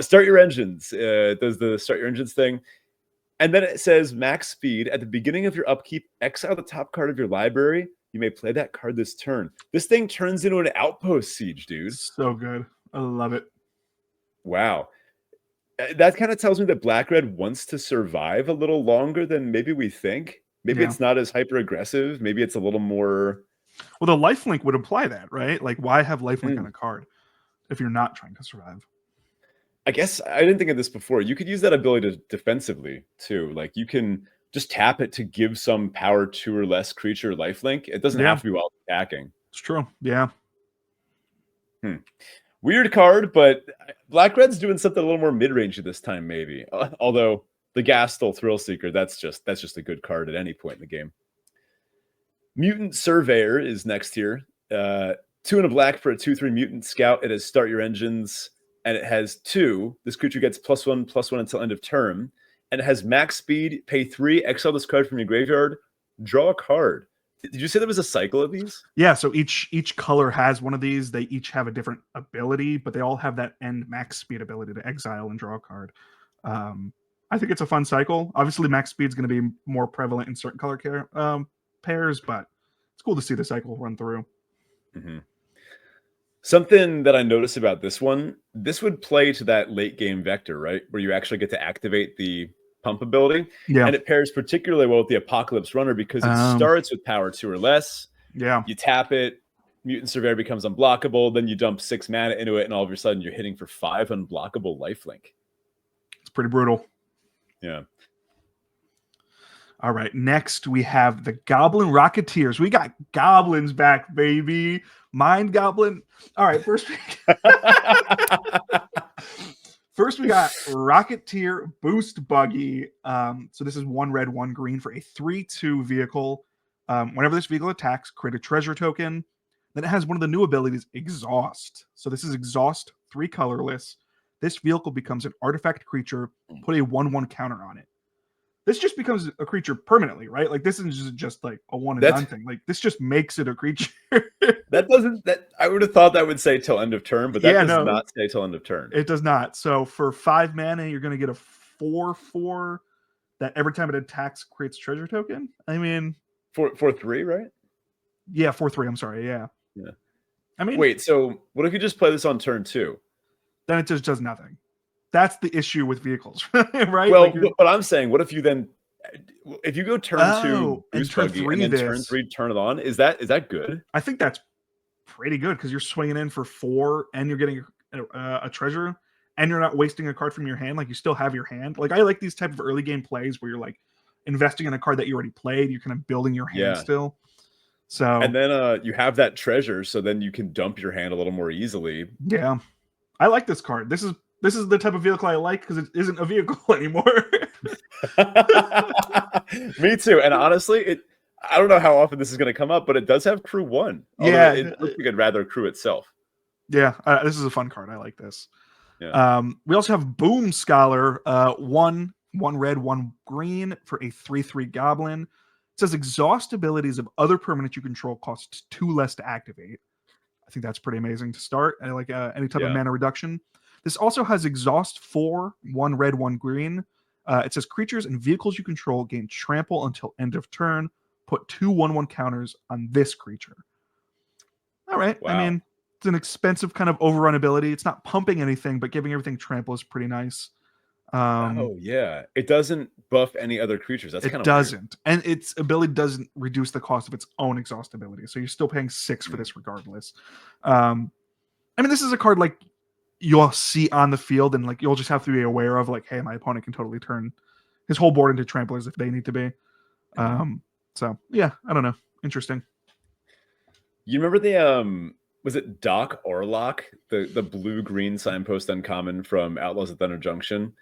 start your engines. Does the start your engines thing. And then it says max speed. At the beginning of your upkeep, exile the top card of your library. You may play that card this turn. This thing turns into an outpost siege, dude. So good. I love it. Wow. That kind of tells me that Black Red wants to survive a little longer than maybe we think. Maybe it's not as hyper aggressive. Maybe it's a little more. Well, the lifelink would imply that, right? Like, why have lifelink on a card if you're not trying to survive? I guess I didn't think of this before. You could use that ability defensively too. Like you can just tap it to give some power 2 or less creature lifelink. It doesn't have to be while attacking. It's true. Yeah. Weird card, but Black Red's doing something a little more mid-range this time, maybe. Although the Gastel Thrill Seeker, that's just a good card at any point in the game. Mutant Surveyor is next here. 2 and a black for a 2/3 Mutant Scout. It has start your engines, and it has 2. This creature gets +1/+1 until end of turn, and it has max speed. Pay 3, exile this card from your graveyard, draw a card. Did you say there was a cycle of these? Yeah, so each color has one of these. They each have a different ability, but they all have that end max speed ability to exile and draw a card. I think it's a fun cycle. Obviously, max speed is going to be more prevalent in certain color pairs, but it's cool to see the cycle run through. Mm-hmm. Something that I noticed about this one, this would play to that late game vector, right? Where you actually get to activate the pump ability. Yeah. And it pairs particularly well with the Apocalypse Runner because it starts with power 2 or less. Yeah. You tap it, Mutant Surveyor becomes unblockable, then you dump 6 mana into it, and all of a sudden you're hitting for 5 unblockable lifelink. It's pretty brutal. Yeah. All right. Next, we have the Goblin Rocketeers. We got goblins back, baby. Mind Goblin. All right. First we got Rocketeer Boost Buggy. So this is 1 red, 1 green for a 3/2 vehicle. Whenever this vehicle attacks, create a treasure token. Then it has one of the new abilities, Exhaust. So this is Exhaust, 3 colorless. This vehicle becomes an artifact creature. Put a 1/1 counter on it. This just becomes a creature permanently, right? Like this isn't just like a one and done thing. Like this just makes it a creature. that I would have thought that would say till end of turn, but that does not say till end of turn. It does not. So for 5 mana, you're going to get a 4/4 that every time it attacks creates treasure token. I mean, 4/3, right? Yeah, 4/3. I'm sorry. Yeah. I mean, wait. So what if you just play this on turn 2? Then it just does nothing. That's the issue with vehicles, right? Well, like but I'm saying, what if you then, if you go turn 2 and turn 3, and then turn 3 turn it on? Is that good? I think that's pretty good because you're swinging in for 4 and you're getting a treasure and you're not wasting a card from your hand. Like you still have your hand. Like I like these type of early game plays where you're like investing in a card that you already played. You're kind of building your hand still. So and then you have that treasure, so then you can dump your hand a little more easily. Yeah, I like this card. This is the type of vehicle I like because it isn't a vehicle anymore. Me too. And honestly, I don't know how often this is going to come up, but it does have crew 1. Yeah, it looks like I'd rather crew itself. Yeah, this is a fun card. I like this. Yeah. We also have Boom Scholar, 1 red, 1 green for a 3/3 goblin. It says exhaust abilities of other permanents you control cost 2 less to activate. I think that's pretty amazing to start. I like any type of mana reduction. This also has exhaust 4, 1 red, 1 green. It says creatures and vehicles you control gain trample until end of turn. Put 2 1/1 counters on this creature. All right. Wow. I mean, It's an expensive kind of overrun ability. It's not pumping anything, but giving everything trample is pretty nice. Oh yeah, it doesn't buff any other creatures. That's kind It of weird. doesn't, and its ability doesn't reduce the cost of its own exhaust ability. So you're still paying 6 for this regardless. I mean, this is a card like you'll see on the field, and like you'll just have to be aware of, like, hey, my opponent can totally turn his whole board into tramplers if they need to be. So yeah, I don't know. Interesting. You remember the was it Doc Orlock, the blue-green signpost uncommon from Outlaws of Thunder Junction?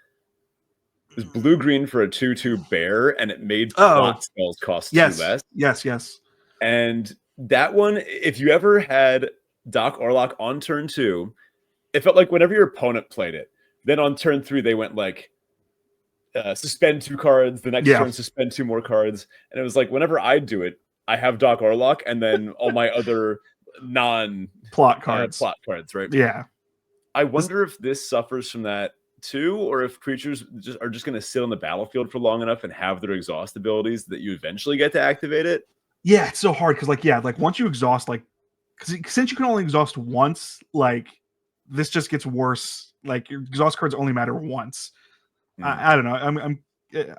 It was blue-green for a 2/2 bear, and it made plot spells cost 2 less. Yes. And that one, if you ever had Doc Orlock on turn 2, it felt like whenever your opponent played it, then on turn 3 they went like suspend 2 cards, the next turn suspend 2 more cards, and it was like whenever I do it, I have Doc Orlock, and then all my other plot cards, right? Yeah. I wonder if this suffers from that too, or if creatures are just going to sit on the battlefield for long enough and have their exhaust abilities that you eventually get to activate it. Yeah, it's so hard because like once you exhaust, like, since you can only exhaust once, like this just gets worse. Like your exhaust cards only matter once. I don't know.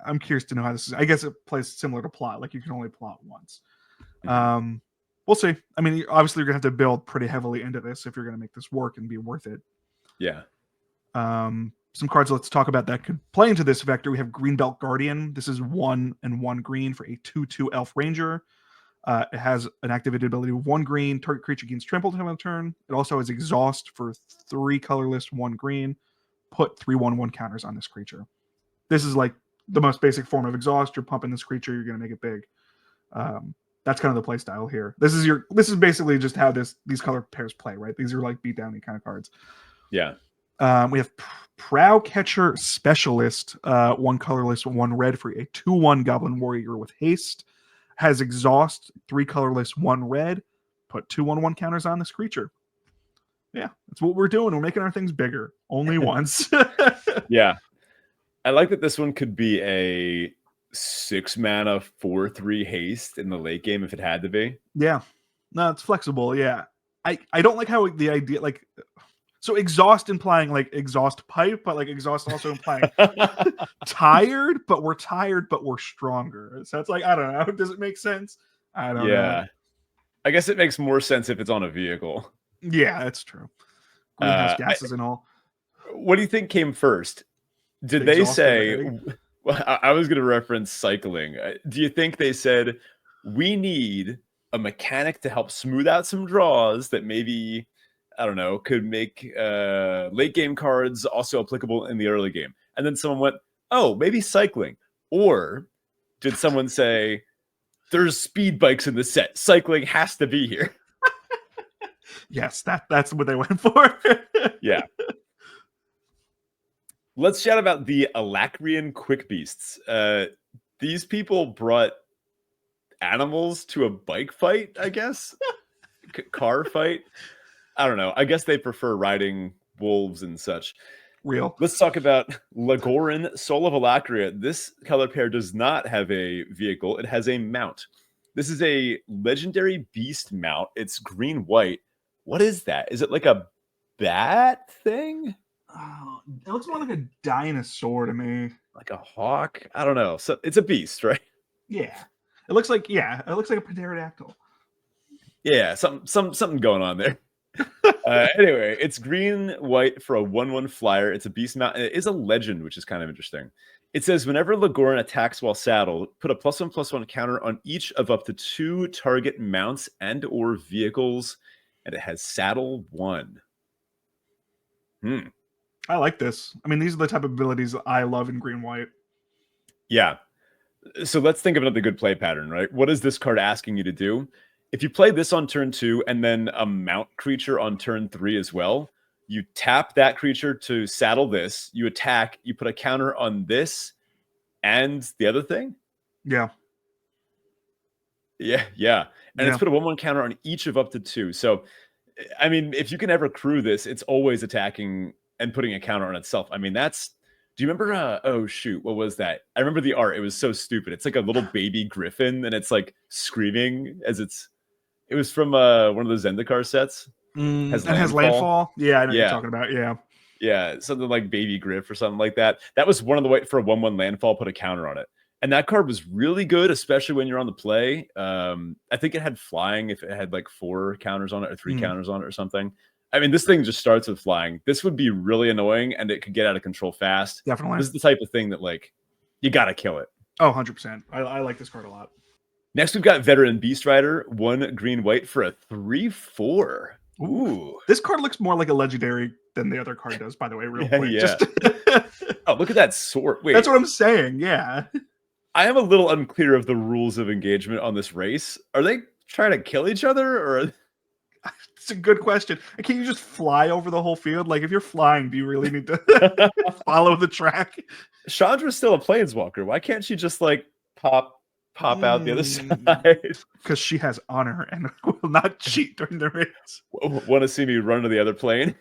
I'm curious to know how this is. I guess it plays similar to plot. Like you can only plot once. We'll see. I mean, obviously you're gonna have to build pretty heavily into this if you're gonna make this work and be worth it. Yeah. Some cards let's talk about that could play into this vector. We have Greenbelt Guardian. This is 1 and 1 green for a 2/2 elf ranger. It has an activated ability of 1 green. Target creature gains trample on a turn. It also has exhaust for 3 colorless, 1 green. Put 3/1/1 counters on this creature. This is like the most basic form of exhaust. You're pumping this creature, you're going to make it big. That's kind of the play style here. This is basically just how these color pairs play, right? These are like beat downy kind of cards. Yeah. We have Prow Catcher Specialist, 1 colorless, 1 red for a 2/1 Goblin Warrior with haste. Has exhaust, 3 colorless, 1 red. Put 2/1/1 counters on this creature. Yeah, that's what we're doing. We're making our things bigger. Only once. Yeah. I like that this one could be a 6 mana 4/3 haste in the late game if it had to be. Yeah. No, it's flexible. Yeah. I don't like how the idea, like, so exhaust implying like exhaust pipe, but like exhaust also implying tired, but we're stronger. So it's like, I don't know. Does it make sense? I don't know. I guess it makes more sense if it's on a vehicle. Yeah, that's true. Greenhouse gases and all. What do you think came first? Did they say, well, I was going to reference cycling. Do you think they said, we need a mechanic to help smooth out some draws that maybe, I don't know, could make late game cards also applicable in the early game? And then someone went, oh, maybe cycling. Or did someone say, there's speed bikes in the set. Cycling has to be here. Yes, that's what they went for. Yeah. Let's chat about the Alacrian Quick Beasts. These people brought animals to a bike fight, I guess? Car fight? I don't know. I guess they prefer riding wolves and such. Real. Let's talk about Lagoran, Soul of Alacria. This color pair does not have a vehicle. It has a mount. This is a legendary beast mount. It's green-white. What is that? Is it like a bat thing? Oh, it looks more like a dinosaur to me. Like a hawk? I don't know. So it's a beast, right? Yeah. It looks like a pterodactyl. Yeah, something going on there. Anyway, it's green-white for a 1/1 flyer. It's a beast mount. It is a legend, which is kind of interesting. It says, whenever Lagoran attacks while saddled, put a +1/+1 counter on each of up to 2 target mounts and or vehicles, and it has saddle 1. I like this. I mean, these are the type of abilities I love in green-white. Yeah. So let's think of another good play pattern, right? What is this card asking you to do? If you play this on turn 2 and then a mount creature on turn 3 as well, you tap that creature to saddle this, you attack, you put a counter on this and the other thing? Yeah. Yeah. And it's put a 1/1 counter on each of up to 2. So, I mean, if you can ever crew this, it's always attacking and putting a counter on itself. I mean, that's... Do you remember, oh shoot, what was that? I remember the art. It was so stupid. It's like a little baby griffin and it's like screaming as it was from one of the Zendikar sets. Has And has landfall. Yeah, I know what you're talking about. Yeah. Yeah, something like Baby Griff or something like that. That was one of the way for a 1/1 landfall, put a counter on it. And that card was really good, especially when you're on the play. I think it had flying if it had like 4 counters on it or 3 counters on it or something. I mean, this thing just starts with flying. This would be really annoying and it could get out of control fast. Definitely. This is the type of thing that like you got to kill it. Oh, 100%. I like this card a lot. Next, we've got Veteran Beast Rider, 1 green-white for a 3/4. Ooh. This card looks more like a legendary than the other card does, by the way, real quick. Yeah. Just oh, look at that sword. Wait. That's what I'm saying, yeah. I am a little unclear of the rules of engagement on this race. Are they trying to kill each other, or? It's a good question. Can you just fly over the whole field? Like, if you're flying, do you really need to follow the track? Chandra's still a planeswalker. Why can't she just like pop out the other side? Because she has honor and will not cheat during the race. Want to see me run to the other plane?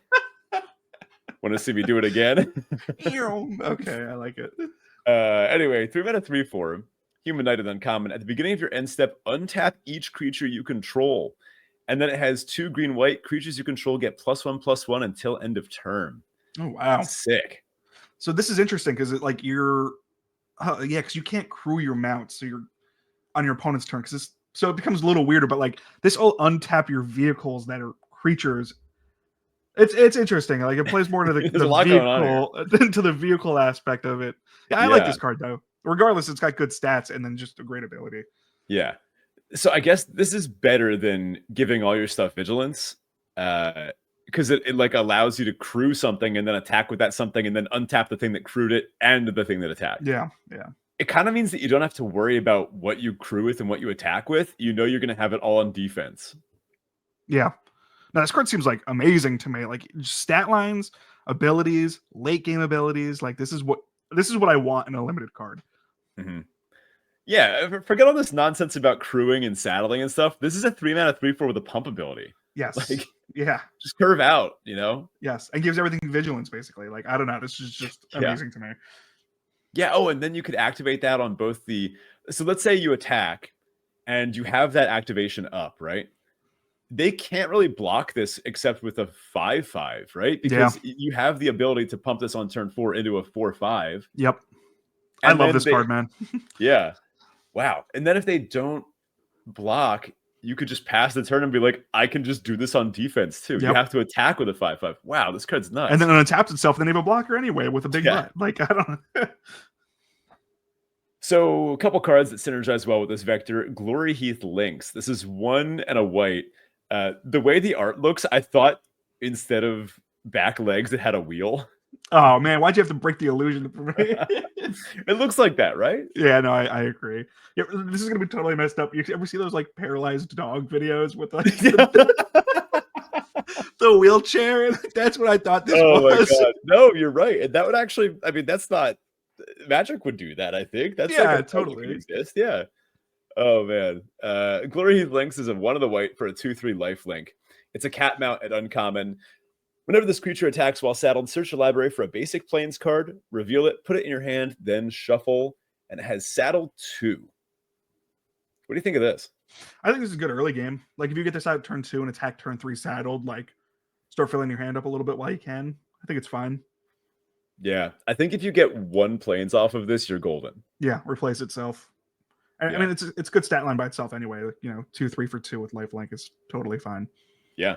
Want to see me do it again? Okay, I like it. Anyway, 3 mana 3/4. Human Knighted uncommon. At the beginning of your end step, untap each creature you control. And then it has 2 green-white. Creatures you control get +1/+1 until end of turn. Oh, wow. Sick. So this is interesting because like you're because you can't crew your mount, so you're on your opponent's turn, so it becomes a little weirder, but like this will untap your vehicles that are creatures. It's interesting. Like it plays more to the vehicle into the vehicle aspect of it. Yeah, I like this card though. Regardless, it's got good stats and then just a great ability. Yeah. So I guess this is better than giving all your stuff vigilance. Because it like allows you to crew something and then attack with that something and then untap the thing that crewed it and the thing that attacked. Yeah. It kind of means that you don't have to worry about what you crew with and what you attack with. You know you're going to have it all on defense. Yeah. Now this card seems like amazing to me. Like stat lines, abilities, late game abilities. Like this is what I want in a limited card. Yeah, forget all this nonsense about crewing and saddling and stuff. This is a 3 mana 3/4 with a pump ability. Yes. Like, yeah. Just curve out, you know? Yes. And gives everything vigilance, basically. Like, I don't know. This is just amazing to me. Yeah. Oh, and then you could activate that on both so let's say you attack and you have that activation up, right? They can't really block this except with a 5/5, right? Because you have the ability to pump this on turn 4 into a 4/5. Yep. I love this card, man. Yeah. Wow. And then if they don't block, you could just pass the turn and be like, I can just do this on defense too. You have to attack with a 5/5. Wow, this card's nuts. And then it untaps itself, then you have a blocker anyway with a big butt. Like, I don't know. So a couple cards that synergize well with this vector. Glory Heath Lynx. This is 1 and a white. The way the art looks, I thought instead of back legs, it had a wheel. Oh man, why'd you have to break the illusion for me? It looks like that, right? Yeah, no, I agree. Yeah, this is gonna be totally messed up. You ever see those like paralyzed dog videos with like the wheelchair? That's what I thought this was. Oh my god. No, you're right. And that would actually, I mean, that's not Magic would do that, I think. That's totally exist. Yeah. Oh man. Glory Heath Lynx is a 1 of the white for a 2/3 lifelink. It's a cat mount at uncommon. Whenever this creature attacks while saddled, search your library for a basic plains card, reveal it, put it in your hand, then shuffle, and it has saddle 2. What do you think of this? I think this is a good early game. Like if you get this out turn 2 and attack turn 3 saddled, like start filling your hand up a little bit while you can. I think it's fine. Yeah, I think if you get 1 plains off of this, you're golden. Yeah, replace itself. I mean, it's a good stat line by itself anyway. Like, 2, 3 for 2 with lifelink is totally fine. Yeah.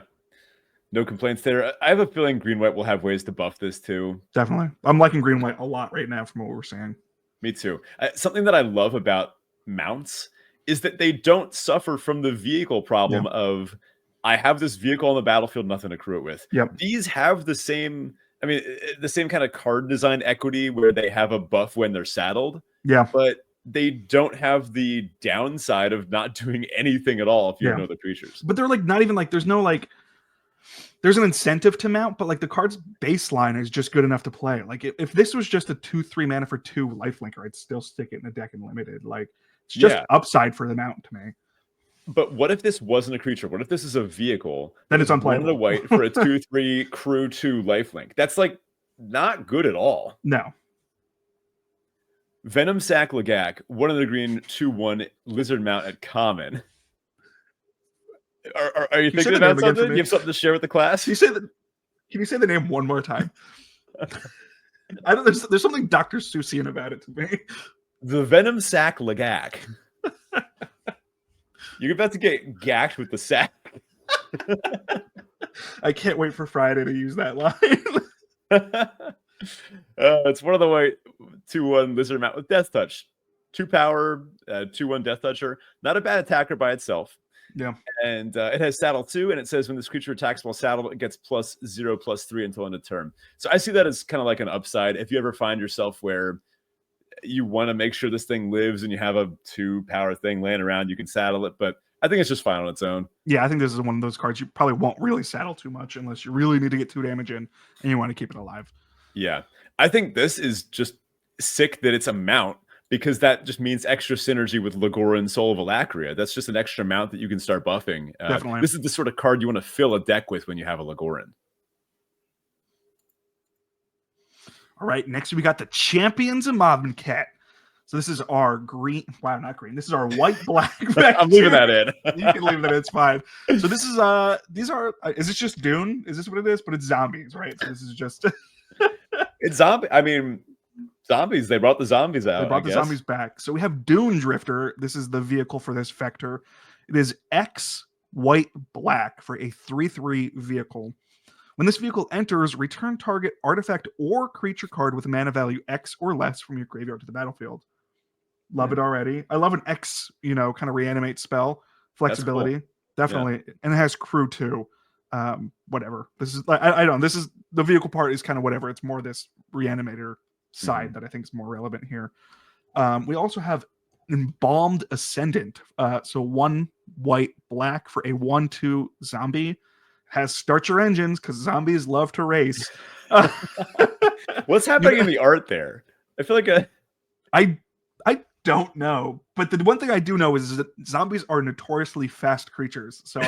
No complaints there. I have a feeling green-white will have ways to buff this too. Definitely. I'm liking green-white a lot right now from what we're seeing. Me too. Something that I love about mounts is that they don't suffer from the vehicle problem of, I have this vehicle on the battlefield, nothing to crew it with. Yep. These have the same, the same kind of card design equity where they have a buff when they're saddled. Yeah. But they don't have the downside of not doing anything at all if you know the creatures. But they're like not even like there's no like there's an incentive to mount, but like the card's baseline is just good enough to play. Like if this was just a 2/3 mana for 2 lifelinker, I'd still stick it in the deck and limited. Like it's just upside for the mount to me. But what if this wasn't a creature? What if this is a vehicle? Then it's unplayable. 1 of the white for a 2/3 crew 2 lifelink. That's like not good at all. No. Venom Sack Lagak, 1 of the green 2/1 lizard mount at common. Are you thinking about something? You have something to share with the class? Can you say the name one more time? I don't. There's something Dr. Seussian about it to me. The Venom Sack Lagak. You're about to get gacked with the sack. I can't wait for Friday to use that line. It's one of the way 2/1 Lizard Mount with Death Touch. 2 power, 2/1 Death Toucher. Not a bad attacker by itself. Yeah. And it has Saddle 2, and it says when this creature attacks while saddled, it gets +0/+3 until end of turn. So I see that as kind of like an upside. If you ever find yourself where you want to make sure this thing lives and you have a 2 power thing laying around, you can saddle it. But I think it's just fine on its own. Yeah, I think this is one of those cards you probably won't really saddle too much unless you really need to get 2 damage in and you want to keep it alive. Yeah. I think this is just sick that it's a mount, because that just means extra synergy with Lagoran Soul of Alacria. That's just an extra mount that you can start buffing. Definitely. This is the sort of card you want to fill a deck with when you have a Lagoran. All right, next we got the Champions of Movncat. So this is our green. Wow, not green. This is our white-black. I'm leaving that in. You can leave that. It's fine. So this is these are. Is this just Dune? Is this what it is? But it's zombies, right? So this is just. It's zombie. I mean, zombies. They brought the zombies out. They brought the zombies back. So we have Dune Drifter. This is the vehicle for this vector. It is X white-black for a 3/3 vehicle. When this vehicle enters, return target artifact or creature card with a mana value X or less from your graveyard to the battlefield. Love it already. I love an X, kind of reanimate spell. Flexibility. Cool. Definitely. Yeah. And it has crew too. Whatever. This is I don't. This is the vehicle part is kind of whatever. It's more this reanimator side that I think is more relevant here. We also have Embalmed Ascendant. So 1 white-black for a 1/2 zombie. Has start your engines because zombies love to race. What's happening in the art there? I feel like I don't know, but the one thing I do know is that zombies are notoriously fast creatures. So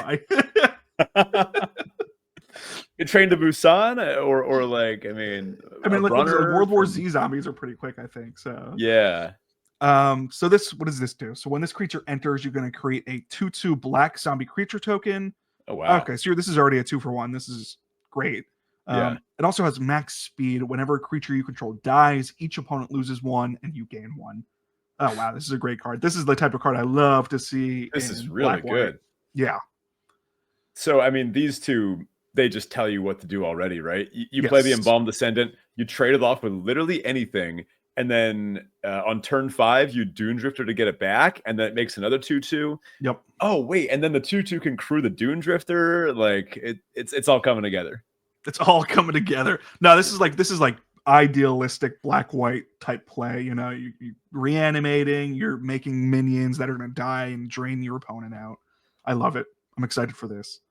you trained to Busan, or like like World War Z zombies are pretty quick, I think. So yeah. So what does this do? So when this creature enters, you're going to create a 2/2 black zombie creature token. Oh, wow. Okay, so this is already a 2-for-1. This is great. Yeah. It also has max speed. Whenever a creature you control dies, each opponent loses 1 and you gain 1. Oh, wow. This is a great card. This is the type of card I love to see. This is really good. Yeah. So, I mean, these two, they just tell you what to do already, right? You play the Embalmed Ascendant, you trade it off with literally anything. And then on turn 5, you Dune Drifter to get it back, and then it makes another 2/2. Yep. Oh wait, and then the 2/2 can crew the Dune Drifter. Like it's all coming together. It's all coming together. No, this is like idealistic black-white type play. You reanimating, you're making minions that are going to die and drain your opponent out. I love it. I'm excited for this.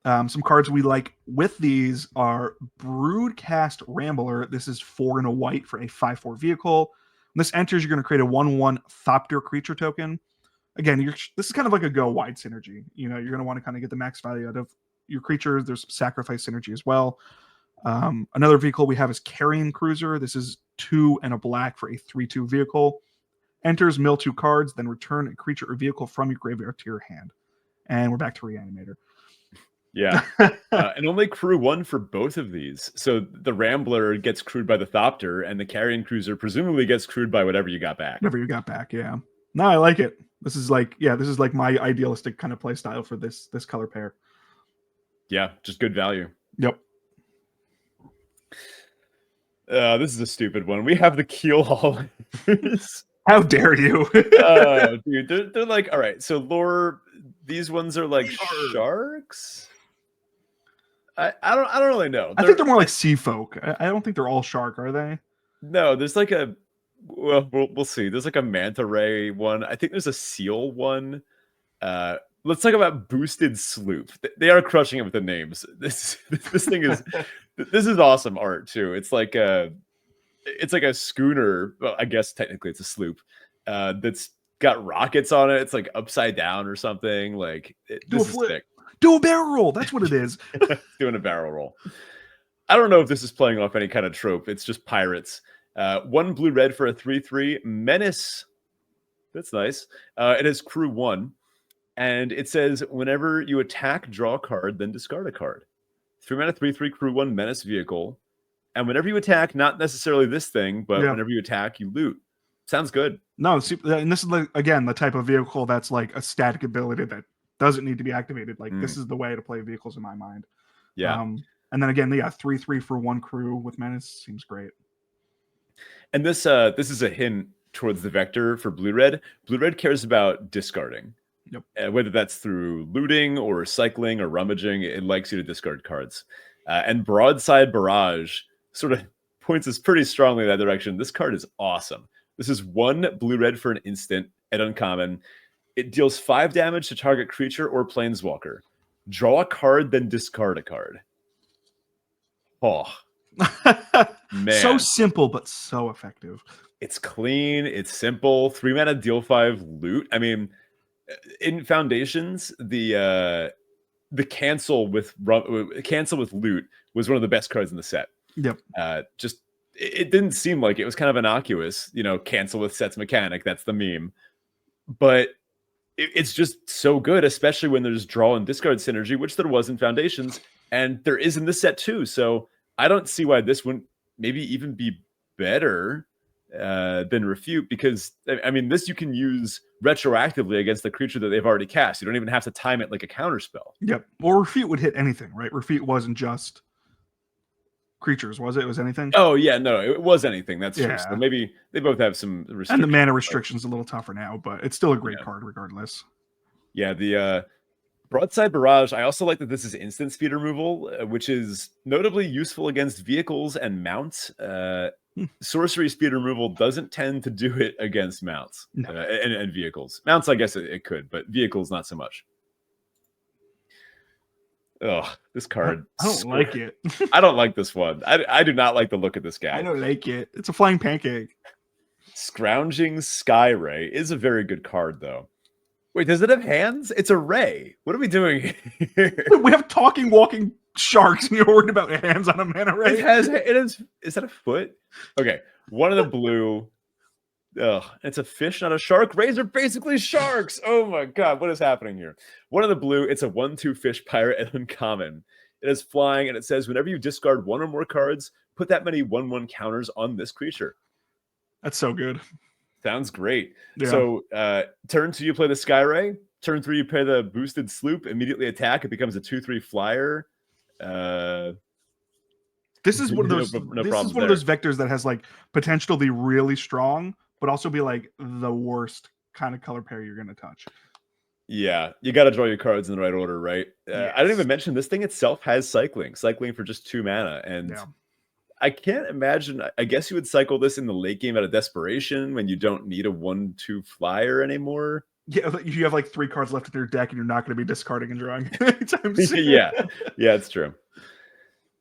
Some cards we like with these are Broodcast Rambler. This is 4 and a white for a 5/4 vehicle. When this enters, you're going to create a 1/1 Thopter creature token. Again, this is kind of like a go wide synergy. You're going to want to kind of get the max value out of your creatures. There's sacrifice synergy as well. Another vehicle we have is Carrion Cruiser. This is 2 and a black for a 3/2 vehicle. Enters, mill 2 cards, then return a creature or vehicle from your graveyard to your hand. And we're back to Reanimator. Yeah. And only crew 1 for both of these. So the Rambler gets crewed by the Thopter, and the Carrion Cruiser presumably gets crewed by whatever you got back. Whatever you got back, yeah. No, I like it. This is like my idealistic kind of play style for this color pair. Yeah, just good value. Yep. This is a stupid one. We have the Keel Haulers. How dare you? Dude, they're like, all right, so lore, these ones are like sharks? I don't really know. I think they're more like sea folk. I don't think they're all shark, are they? No, there's like we'll see. There's like a manta ray one. I think there's a seal one. Let's talk about Boosted Sloop. They are crushing it with the names. This thing is this is awesome art too. It's like a schooner. Well, I guess technically it's a sloop. That's got rockets on it. It's like upside down or something. Like this is sick. Do a barrel roll. That's what it is. Doing a barrel roll. I don't know if this is playing off any kind of trope. It's just pirates. 1 blue-red for a 3/3 menace. That's nice. It has crew 1. And it says, whenever you attack, draw a card, then discard a card. 3 mana, 3/3 crew 1 menace vehicle. And whenever you attack, not necessarily this thing, but whenever you attack, you loot. Sounds good. No, and this is again the type of vehicle that's like a static ability that doesn't need to be activated. Like this is the way to play vehicles in my mind. Yeah. And then again, they got 3/3 for 1 crew with menace. Seems great. And this is a hint towards the vector for blue-red. Blue-red cares about discarding. Yep. Whether that's through looting or cycling or rummaging, it likes you to discard cards. And Broadside Barrage sort of points us pretty strongly in that direction. This card is awesome. This is 1 blue-red for an instant at uncommon. It deals 5 damage to target creature or planeswalker. Draw a card, then discard a card. Oh, man. So simple, but so effective. It's clean. It's simple. 3 mana, deal 5, loot. I mean, in Foundations, the cancel with loot was one of the best cards in the set. Yep. Just it didn't seem like it was kind of innocuous, cancel with sets mechanic. That's the meme. But it's just so good, especially when there's draw and discard synergy, which there was in Foundations, and there is in this set too. So I don't see why this wouldn't maybe even be better than Refute, because I mean, this you can use retroactively against the creature that they've already cast. You don't even have to time it like a counter spell. Yep. Well, Refute would hit anything, right? Refute wasn't just creatures, was it? It was anything? Oh, yeah, no, it was anything. That's true. So maybe they both have some restrictions. And the mana restriction's a little tougher now, but it's still a great card regardless. Yeah, the Broadside Barrage, I also like that this is instant speed removal, which is notably useful against vehicles and mounts. Sorcery speed removal doesn't tend to do it against mounts and vehicles. Mounts, I guess it could, but vehicles not so much. Oh, this card. I don't like it. I don't like this one. I do not like the look of this guy. I don't like it. It's a flying pancake. Scrounging Skyray is a very good card, though. Wait, does it have hands? It's a ray. What are we doing here? We have talking, walking sharks, and you're worried about hands on a mana ray? Is that a foot? Okay, one of the blue. Ugh, it's a fish, not a shark. Rays are basically sharks. Oh my god, what is happening here? One of the blue, it's a 1/2 fish pirate at uncommon. It is flying, and it says whenever you discard 1 or more cards, put that many 1/1 counters on this creature. That's so good. Sounds great. Yeah. So turn 2, you play the Skyray. Turn 3, you play the boosted sloop. Immediately attack. It becomes a 2/3 flyer. This is one of those. This is one of those vectors that has like potential to be really strong, but also be like the worst kind of color pair you're going to touch. Yeah, you got to draw your cards in the right order, right? Yes. I didn't even mention this thing itself has cycling for just 2 mana, and I can't imagine. I guess you would cycle this in the late game out of desperation when you don't need a 1/2 flyer anymore. Yeah, you have like 3 cards left in your deck, and you're not going to be discarding and drawing. yeah, it's true.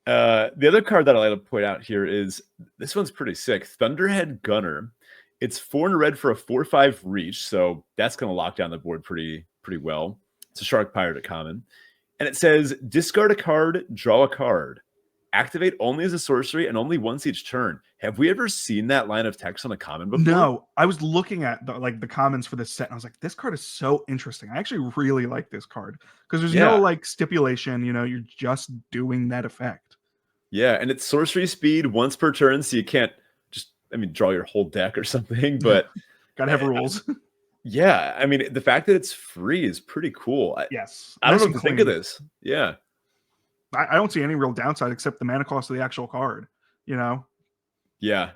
The other card that I like to point out here is this one's pretty sick. Thunderhead Gunner. It's 4 and a red for a 4/5 reach, so that's going to lock down the board pretty well. It's a Shark Pirate at common, and it says discard a card, draw a card, activate only as a sorcery and only once each turn. Have we ever seen that line of text on a common before? No, I was looking at the commons for this set, and I was like, this card is so interesting. I actually really like this card because there's no like stipulation. You're just doing that effect. Yeah, and it's sorcery speed once per turn, so you can't just draw your whole deck or something. But gotta have rules. Yeah, I mean, the fact that it's free is pretty cool. Yes. I don't know what to think of this. Yeah. I don't see any real downside except the mana cost of the actual card, Yeah.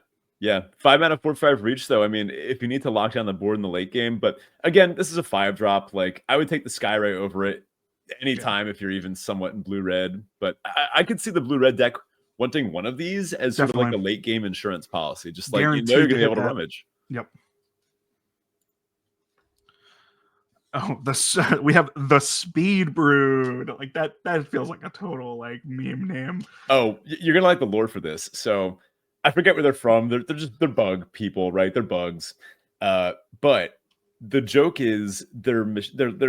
5 mana, 4/5 reach, though. I mean, if you need to lock down the board in the late game. But again, this is a 5-drop. Like, I would take the Skyray over it anytime if you're even somewhat in blue-red. But I could see the blue-red deck wanting one of these as sort of like a late game insurance policy. Just like, you're going to be able to rummage. Yep. Oh, we have the Speed Brood. Like that feels like a total like meme name. Oh, you're gonna like the lore for this. So I forget where they're from. They're bug people, right? They're bugs. But the joke is their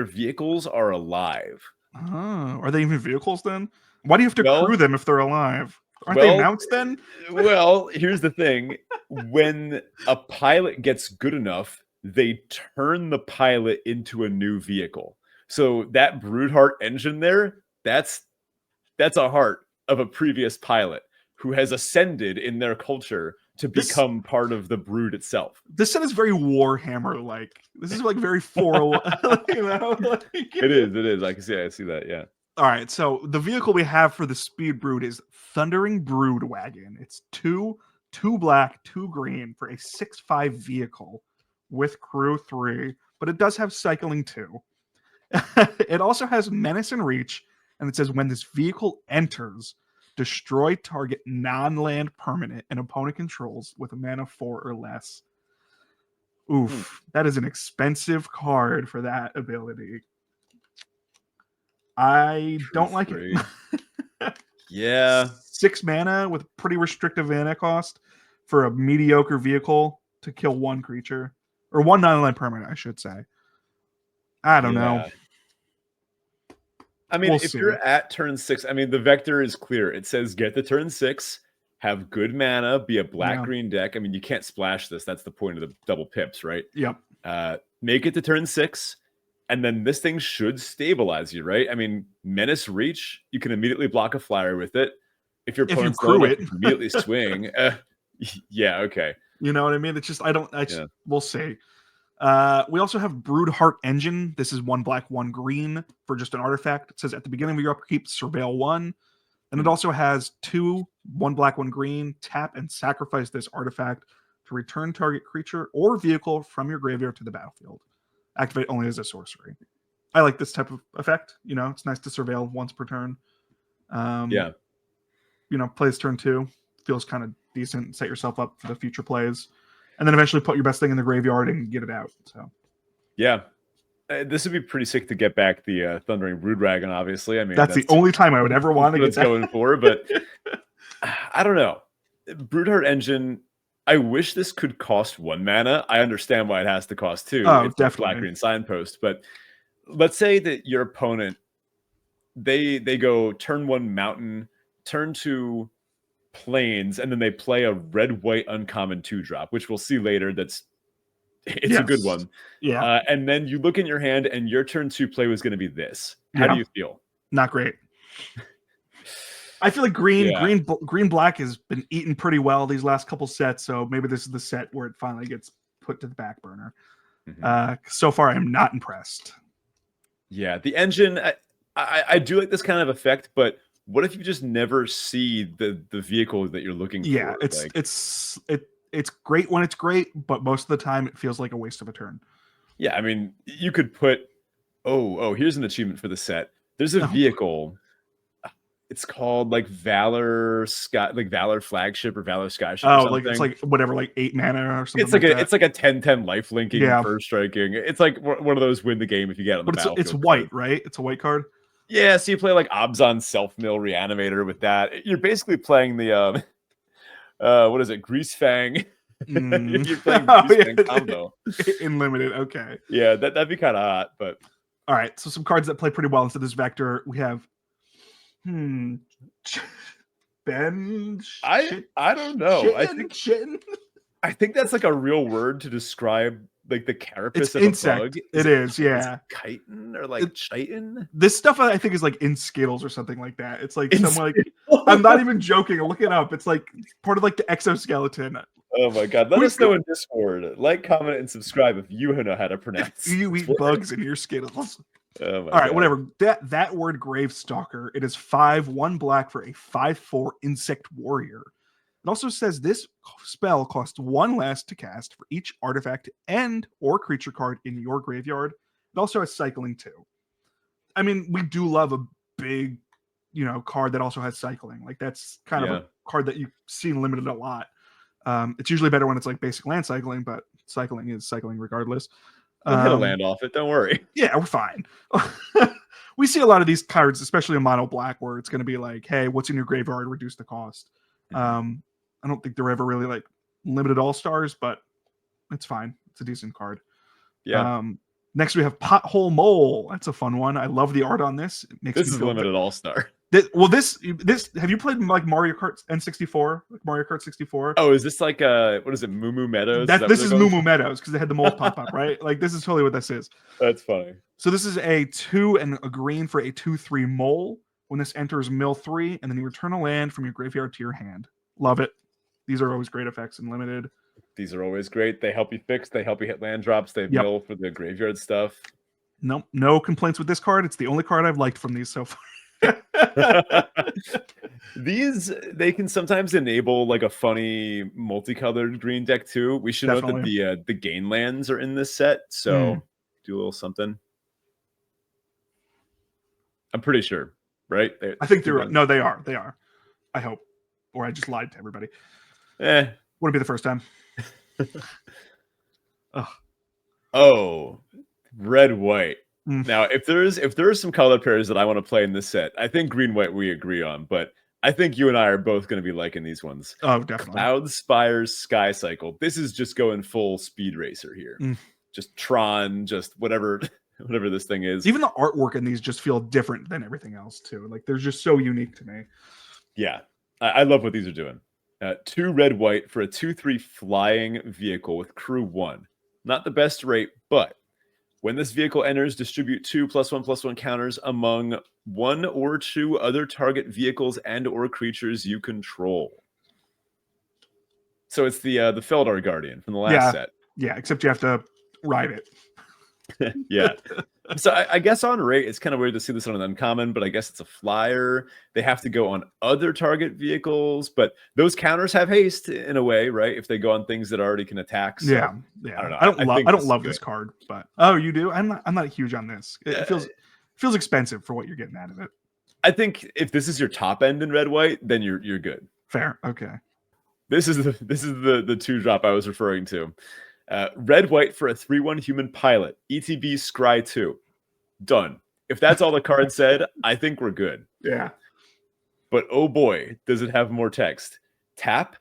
vehicles are alive. Oh, are they even vehicles then? Why do you have to crew them if they're alive? Aren't they mounts then? Well, here's the thing. When a pilot gets good enough, they turn the pilot into a new vehicle. So that Broodheart engine there, that's a heart of a previous pilot who has ascended in their culture to become part of the brood itself. This set is very Warhammer-like. This is like very 401, you know? Like, It is. I see that, yeah. All right, so the vehicle we have for the Speed Brood is Thundering Brood Wagon. It's two black, 2 green for a 6.5 vehicle with crew 3, but it does have cycling 2. It also has Menace and Reach, and it says when this vehicle enters, destroy target non-land permanent an opponent controls with a mana 4 or less. Oof, that is an expensive card for that ability. I don't like it. Yeah. 6 mana with pretty restrictive mana cost for a mediocre vehicle to kill 1 creature. Or 1 non-land permanent, I should say. I don't know. I mean, if you're at turn 6, I mean, the vector is clear. It says get the turn 6, have good mana, be a black-green deck. I mean, you can't splash this. That's the point of the double pips, right? Yep. Make it to turn 6, and then this thing should stabilize you, right? I mean, Menace Reach, you can immediately block a flyer with it. If your opponent's low enough, you can immediately swing. Yeah, okay. You know what I mean? It's just, we'll see. We also have Broodheart Engine. This is 1 black, 1 green for just an artifact. It says at the beginning of your upkeep, surveil 1. And it also has 2, 1 black, 1 green, tap and sacrifice this artifact to return target creature or vehicle from your graveyard to the battlefield. Activate only as a sorcery. I like this type of effect. You know, it's nice to surveil once per turn. Yeah. You know, plays turn 2. Feels kind of decent. Set yourself up for the future plays. And then eventually put your best thing in the graveyard and get it out. So, yeah. This would be pretty sick to get back the Thundering Brood Dragon, obviously. I mean, that's the only time I would ever want to get going for, but I don't know. Broodheart Engine, I wish this could cost 1 mana. I understand why it has to cost 2. Oh, it's definitely. Black Green Signpost, but let's say that your opponent, they go turn 1 mountain, turn 2 plains, and then they play a red-white uncommon 2-drop, which we'll see later. It's a good one. Yeah. And then you look in your hand, and your turn 2 play was going to be this. How do you feel? Not great. I feel like green black has been eaten pretty well these last couple sets, so maybe this is the set where it finally gets put to the back burner. So far, I'm not impressed. Yeah, the engine, I do like this kind of effect, but what if you just never see the vehicle that you're looking for? Yeah, it's great when it's great, but most of the time it feels like a waste of a turn. Yeah, I mean, you could put, here's an achievement for the set. There's a vehicle. It's called like Valor Flagship or Valor Skyship. Oh, like it's like whatever, like 8 mana or something. It's like a 10/10 life linking, first striking. It's like one of those win the game if you get on the battlefield. It's white, right? It's a white card. Yeah, so you play like Obzon Self-Mill Reanimator with that. You're basically playing the what is it, Grease Fang? You're playing Grease Fang combo in limited. Okay. Yeah, that'd be kind of hot, but all right. So some cards that play pretty well into this vector. We have Ben. I don't know. I think that's like a real word to describe like the carapace of insect. A bug. It is, yeah. Chitin or like chitin? This stuff I think is like in Skittles or something like that. It's like some like I'm not even joking. Look it up. It's like part of like the exoskeleton. Oh my god. Let us know in Discord. Like, comment, and subscribe if you know how to pronounce. You eat bugs in your Skittles. Oh my All right, god. whatever. That word Gravestalker. It is 5/1 black for a 5/4 insect warrior. It also says this spell costs 1 less to cast for each artifact and or creature card in your graveyard. It also has cycling 2. I mean, we do love a big, card that also has cycling. Like that's kind of a card that you see limited a lot. It's usually better when it's like basic land cycling, but cycling is cycling regardless. We'll hit a land off it. Don't worry. Yeah, we're fine. We see a lot of these cards, especially in mono black, where it's going to be like, hey, what's in your graveyard? Reduce the cost. I don't think they're ever really like limited all-stars, but it's fine. It's a decent card. Yeah. Next we have Pothole Mole. That's a fun one. I love the art on this. It makes this is limited all-star. This have you played like Mario Kart N64? Like Mario Kart 64? Oh, is this like what is it, Moo Moo Meadows? This is Moo Moo Meadows because they had the mold pop up, right? Like this is totally what this is. That's funny. So this is a 2 and a green for a 2/3 mole. When this enters mill 3, and then you return a land from your graveyard to your hand. Love it. These are always great effects in limited. These are always great. They help you fix. They help you hit land drops. They mill for the graveyard stuff. Nope, no complaints with this card. It's the only card I've liked from these so far. These, they can sometimes enable like a funny multicolored green deck too. We should note that the gain lands are in this set, so do a little something. I'm pretty sure, right? I think they're no, they are. They are. I hope, or I just lied to everybody. Wouldn't be the first time. Oh, red white. Now, if there's some color pairs that I want to play in this set, I think green white we agree on, but I think you and I are both going to be liking these ones. Oh, definitely. Cloud Spire's Sky Cycle. This is just going full speed racer here. Just Tron, just whatever this thing is. Even the artwork in these just feel different than everything else too. Like they're just so unique to me. Yeah, I love what these are doing. 2 red white for a 2/3 flying vehicle with crew 1. Not the best rate, but when this vehicle enters, distribute 2 +1/+1 counters among 1 or 2 other target vehicles and or creatures you control. So it's the Feldar Guardian from the last set. Yeah, except you have to ride it. Yeah. So I guess on rate, it's kind of weird to see this on an uncommon, but I guess it's a flyer. They have to go on other target vehicles, but those counters have haste in a way, right? If they go on things that already can attack. So, yeah. I don't know. I don't love this card, but you do? I'm not huge on this. It feels expensive for what you're getting out of it. I think if this is your top end in red white, then you're good. Fair. Okay. This is the 2-drop I was referring to. Red white for a 3/1 human pilot. ETB Scry 2. Done. If that's all the card said, I think we're good. Yeah. But oh boy, does it have more text. Tap,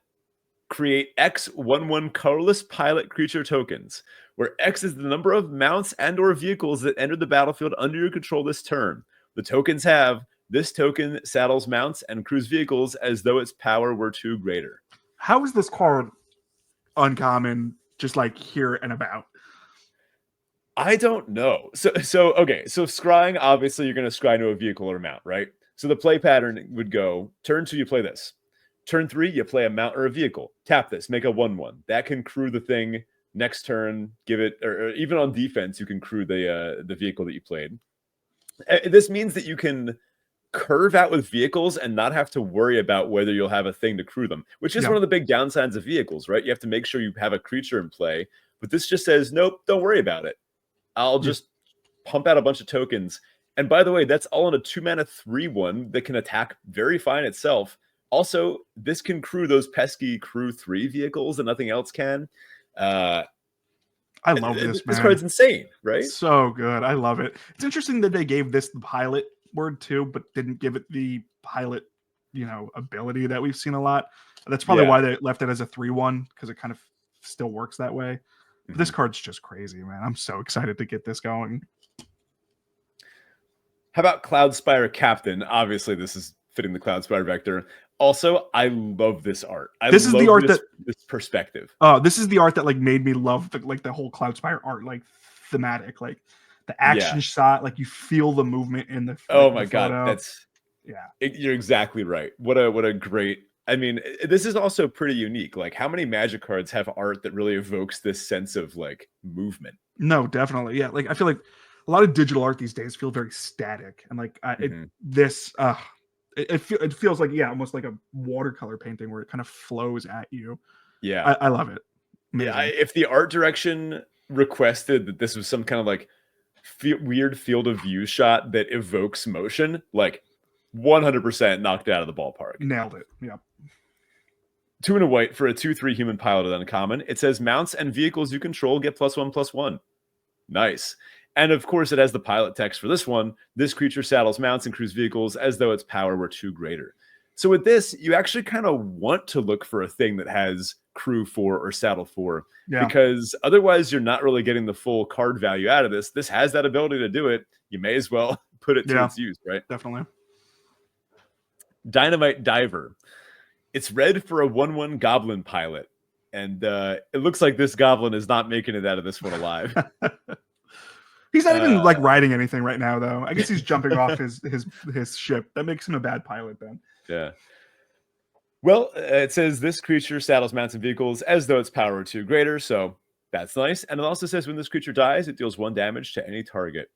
create X 1/1 colorless pilot creature tokens, where X is the number of mounts and or vehicles that enter the battlefield under your control this turn. The tokens have this token saddles mounts and crews vehicles as though its power were 2 greater. How is this card uncommon? Just like here and about. I don't know. So okay. So scrying, obviously you're going to scry to a vehicle or a mount, right? So the play pattern would go, turn 2, you play this. Turn 3, you play a mount or a vehicle. Tap this, make a 1/1. That can crew the thing. Next turn, give it, or even on defense, you can crew the vehicle that you played. This means that you can curve out with vehicles and not have to worry about whether you'll have a thing to crew them, which is one of the big downsides of vehicles, right? You have to make sure you have a creature in play, but this just says, nope, don't worry about it. I'll just pump out a bunch of tokens. And by the way, that's all in a 2-mana 3/1 that can attack very fine itself. Also, this can crew those pesky crew 3 vehicles that nothing else can. I love this, man. This card's insane, right? So good. I love it. It's interesting that they gave this the pilot word too, but didn't give it the pilot, ability that we've seen a lot. That's probably why they left it as a 3/1, because it kind of still works that way. But this card's just crazy, man. I'm so excited to get this going. How about Cloudspire Captain? Obviously, this is fitting the Cloudspire vector. Also, I love this art. This is the art this perspective. This is the art that made me love the whole Cloudspire art, thematic, the action shot, you feel the movement in the. Oh my god, that's you're exactly right. What a great. I mean, this is also pretty unique. How many Magic cards have art that really evokes this sense of movement? No, definitely, yeah. I feel like a lot of digital art these days feel very static, and it feels almost like a watercolor painting where it kind of flows at you. Yeah, I love it. Amazing. Yeah, if the art direction requested that this was some kind of weird field of view shot that evokes motion, 100% knocked it out of the ballpark. Nailed it. Yeah. 2 and a white for a 2/3 human piloted uncommon. It says mounts and vehicles you control get +1/+1. Nice. And of course, it has the pilot text for this one. This creature saddles mounts and crews vehicles as though its power were 2 greater. So with this, you actually kind of want to look for a thing that has crew 4 or saddle 4, because otherwise you're not really getting the full card value out of this. This has that ability to do it. You may as well put it to its use, right? Definitely. Dynamite Diver. It's red for a 1/1 goblin pilot. And it looks like this goblin is not making it out of this one alive. He's not even like riding anything right now, though. I guess he's jumping off his ship. That makes him a bad pilot then. Yeah. Well, it says this creature saddles mounts and vehicles as though its power were 2 greater, so that's nice. And it also says when this creature dies, it deals 1 damage to any target.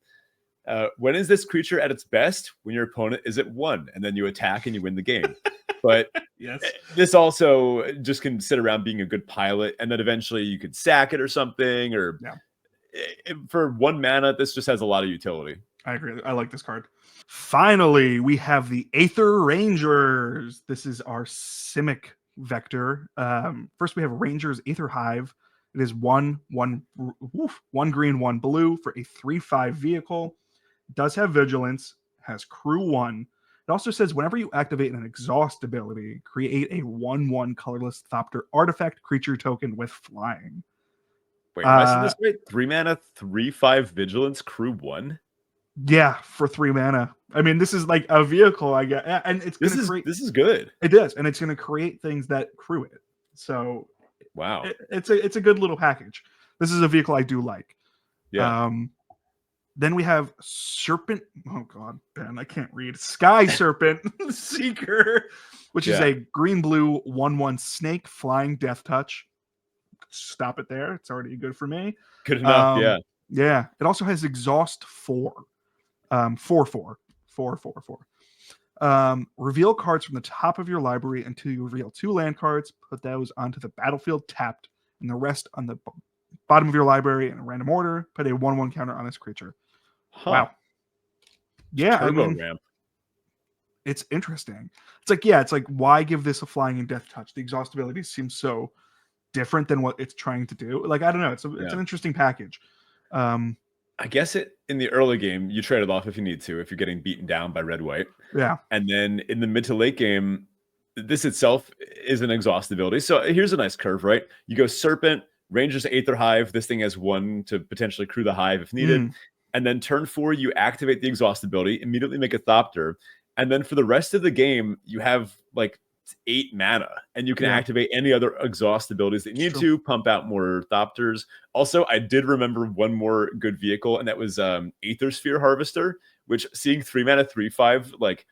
When is this creature at its best? When your opponent is at 1, and then you attack and you win the game. But yes, this also just can sit around being a good pilot, and then eventually you could sack it or something. Or for 1 mana, this just has a lot of utility. I agree. I like this card. Finally, we have the Aether Rangers. This is our Simic vector. First, we have Rangers Aether Hive. It is 1 green, 1 blue for a 3/5 vehicle. It does have vigilance, has crew 1. It also says whenever you activate an exhaust ability, create a 1/1 colorless Thopter artifact creature token with flying. Wait, am I saying this right? 3 mana, 3/5 vigilance, crew 1? Yeah, for 3 mana. I mean, this is like a vehicle, I guess, and it's this is good. It is, and it's going to create things that crew it. So, wow, it's a good little package. This is a vehicle I do like. Yeah. Then we have Serpent. Oh God, Ben, I can't read. Sky Serpent Seeker, which is a green-blue 1/1 snake flying death touch. Stop it there. It's already good for me. Good enough. Yeah. It also has exhaust 4. 4/4. Reveal cards from the top of your library until you reveal 2 land cards. Put those onto the battlefield tapped, and the rest on the bottom of your library in a random order. Put a 1/1 counter on this creature. Huh. Wow. Yeah, Turbo ramp. It's interesting. It's like why give this a flying and death touch? The exhaust ability seems so different than what it's trying to do. Like, I don't know. It's an interesting package. I guess in the early game, you trade it off if you need to, if you're getting beaten down by red-white. Yeah. And then in the mid to late game, this itself is an exhaust ability. So here's a nice curve, right? You go Serpent, Rangers Aether Hive. This thing has 1 to potentially crew the hive if needed. And then turn 4, you activate the exhaust ability, immediately make a Thopter. And then for the rest of the game, you have like 8 mana, and you can activate any other exhaust abilities that you need to pump out more Thopters. Also, I did remember one more good vehicle, and that was Aether Sphere Harvester, which seeing 3 mana 3/5, like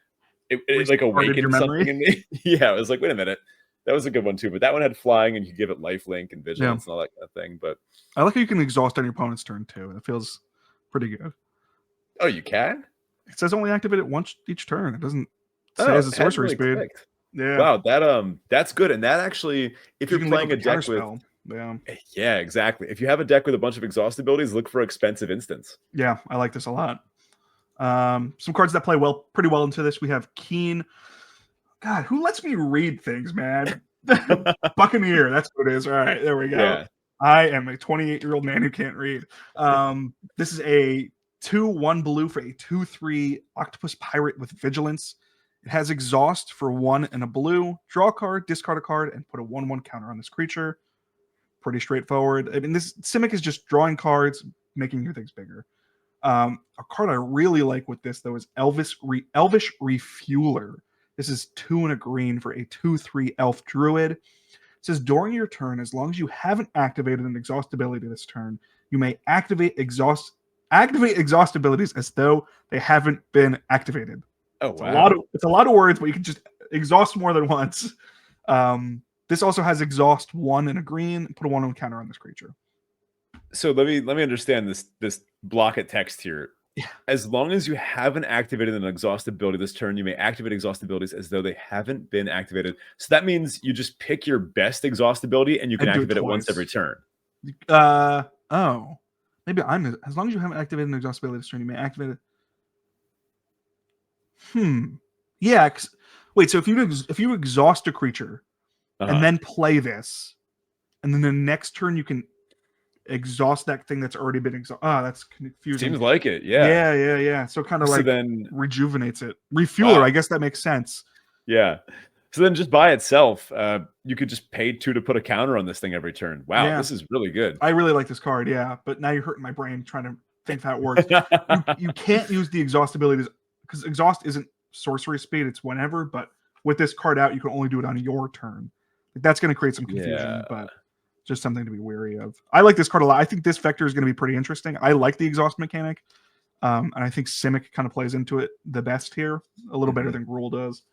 it like awakened something in me. Yeah, I was like, wait a minute. That was a good one too, but that one had flying, and you could give it lifelink and vigilance and all that kind of thing. But I like how you can exhaust on your opponent's turn too. It feels pretty good. Oh, you can? It says only activate it once each turn. It doesn't say as a sorcery speed. Clicked. Yeah. Wow, that's good. And that actually, if you're playing a deck with yeah, exactly. If you have a deck with a bunch of exhaust abilities, look for expensive instants. Yeah, I like this a lot. Some cards that play pretty well into this. We have Keen. God, who lets me read things, man? Buccaneer, that's what it is. All right, there we go. Yeah. I am a 28-year-old man who can't read. This is a 2/1 blue for a 2/3 octopus pirate with vigilance. It has exhaust for 1 and a blue. Draw a card, discard a card, and put a 1/1 counter on this creature. Pretty straightforward. I mean, this Simic is just drawing cards, making your things bigger. A card I really like with this, though, is Elvish Refueler. This is 2 and a green for a 2/3 elf druid. It says during your turn, as long as you haven't activated an exhaust ability this turn, you may activate exhaust abilities as though they haven't been activated. Oh, wow. It's a lot of words, but you can just exhaust more than once. This also has exhaust 1 and a green. Put a 1/1 counter on this creature. So let me understand this block of text here. Yeah. As long as you haven't activated an exhaust ability this turn, you may activate exhaust abilities as though they haven't been activated. So that means you just pick your best exhaust ability and you can activate it once every turn. Oh. Maybe as long as you haven't activated an exhaust ability this turn, you may activate it. Yeah. Wait, so if you exhaust a creature and then play this, and then the next turn you can exhaust that thing that's already been exhausted. That's confusing. Seems like it. Yeah. Yeah. So kind of then rejuvenates it. Refueler, I guess that makes sense. Yeah. So then just by itself, you could just pay 2 to put a counter on this thing every turn. Wow, this is really good. I really like this card, but now you're hurting my brain trying to think how it works. you can't use the exhaust abilities because exhaust isn't sorcery speed, it's whenever, but with this card out, you can only do it on your turn. Like, that's going to create some confusion, Yeah. but just something to be wary of. I like this card a lot. I think this vector is going to be pretty interesting. I like the exhaust mechanic. And I think Simic kind of plays into it the best here, a little better than Gruul does.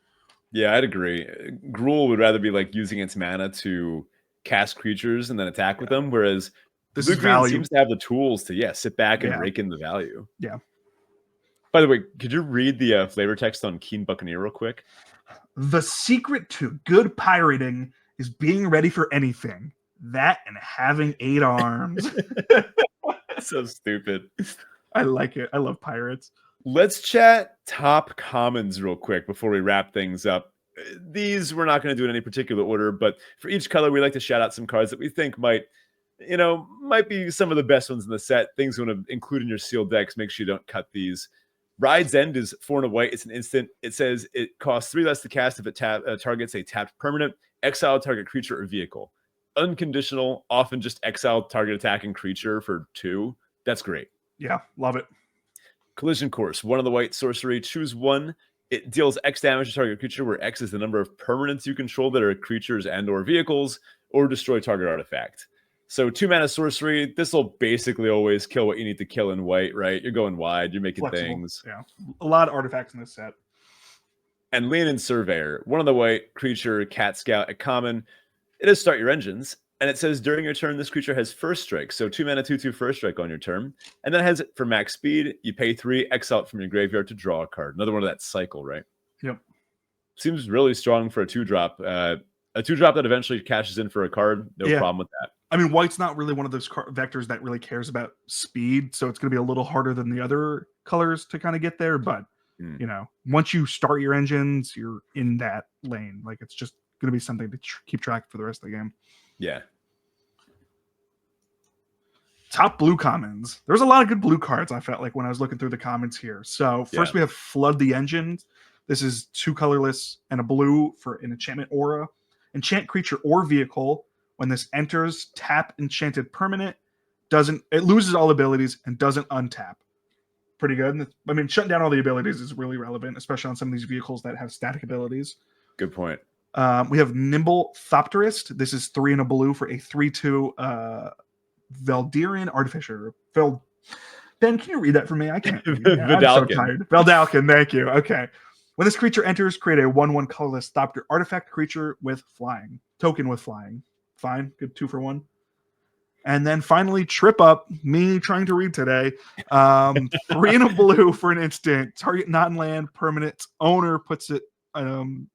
Yeah, I'd agree. Gruul would rather be like using its mana to cast creatures and then attack with them, whereas this Blue-Green seems to have the tools to sit back and rake in the value. Yeah. By the way, could you read the flavor text on Keen Buccaneer real quick? The secret to good pirating is being ready for anything. That and having 8 arms. So stupid. I like it. I love pirates. Let's chat top commons real quick before we wrap things up. These we're not going to do in any particular order, but for each color, we like to shout out some cards that we think might be some of the best ones in the set. Things you want to include in your sealed decks. Make sure you don't cut these. Ride's End is 4 and a white. It's an instant. It says it costs 3 less to cast if it targets a tapped permanent, exile target creature or vehicle. Unconditional, often just exile target attacking creature for 2. That's great. Yeah, love it. Collision Course, 1 of the white sorcery. Choose 1. It deals X damage to target creature, where X is the number of permanents you control that are creatures and or vehicles, or destroy target artifact. So 2 mana sorcery. This will basically always kill what you need to kill in white, right? You're going wide. You're making Flexible. things. Yeah, a lot of artifacts in this set. And Leonin Surveyor, 1 of the white creature, Cat Scout, a common. It is start your engines. And it says during your turn, this creature has first strike. So 2 mana, 2/2 first strike on your turn. And then it has it for max speed. You pay 3, exile it from your graveyard to draw a card. Another one of that cycle, right? Yep. Seems really strong for a 2-drop. A 2-drop that eventually cashes in for a card. No problem with that. I mean, white's not really one of those vectors that really cares about speed. So it's going to be a little harder than the other colors to kind of get there. But, once you start your engines, you're in that lane. Like, it's just going to be something to keep track for the rest of the game. Yeah. Top blue commons. There's a lot of good blue cards, I felt like, when I was looking through the comments here. So first we have Flood the Engines. This is 2 colorless and a blue for an enchantment aura. Enchant creature or vehicle. When this enters, tap enchanted permanent. It loses all abilities and doesn't untap. Pretty good. I mean, shutting down all the abilities is really relevant, especially on some of these vehicles that have static abilities. Good point. We have Nimble Thopterist. This is 3 and a blue for a 3/2 Veldirian Artificer. Ben, can you read that for me? I can't. I'm so tired. Veldalkin, thank you. Okay. When this creature enters, create a 1/1 colorless Thopter artifact creature with flying. Token with flying. Fine. Good 2 for 1. And then finally, Trip Up, me trying to read today. 3 and a blue for an instant. Target non-land permanent owner puts it on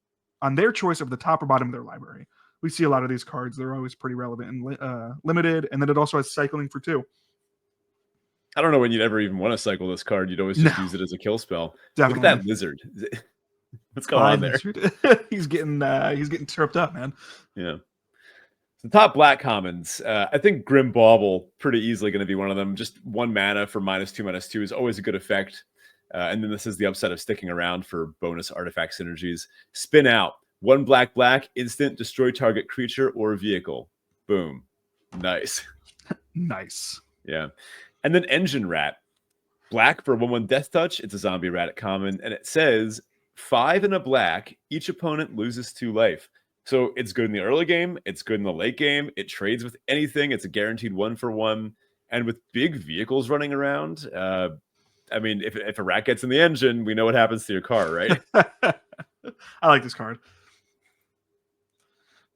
their choice of the top or bottom of their library. We see a lot of these cards. They're always pretty relevant and limited. And then it also has cycling for 2. I don't know when you'd ever even want to cycle this card. You'd always just use it as a kill spell. Definitely. Look at that lizard. What's going on there? He's getting tripped up, man. Yeah. The top black commons. I think Grim Bauble, pretty easily going to be one of them. Just 1 mana for -2/-2 is always a good effect. And then this is the upside of sticking around for bonus artifact synergies. Spin Out. 1 black, instant, destroy target creature or vehicle. Boom. Nice. Nice. Yeah. And then Engine Rat. Black for 1/1 Death Touch. It's a zombie rat at common. And it says 5 and a black. Each opponent loses 2 life. So it's good in the early game. It's good in the late game. It trades with anything. It's a guaranteed 1-for-1. And with big vehicles running around, I mean, if a rat gets in the engine, we know what happens to your car, right? I like this card.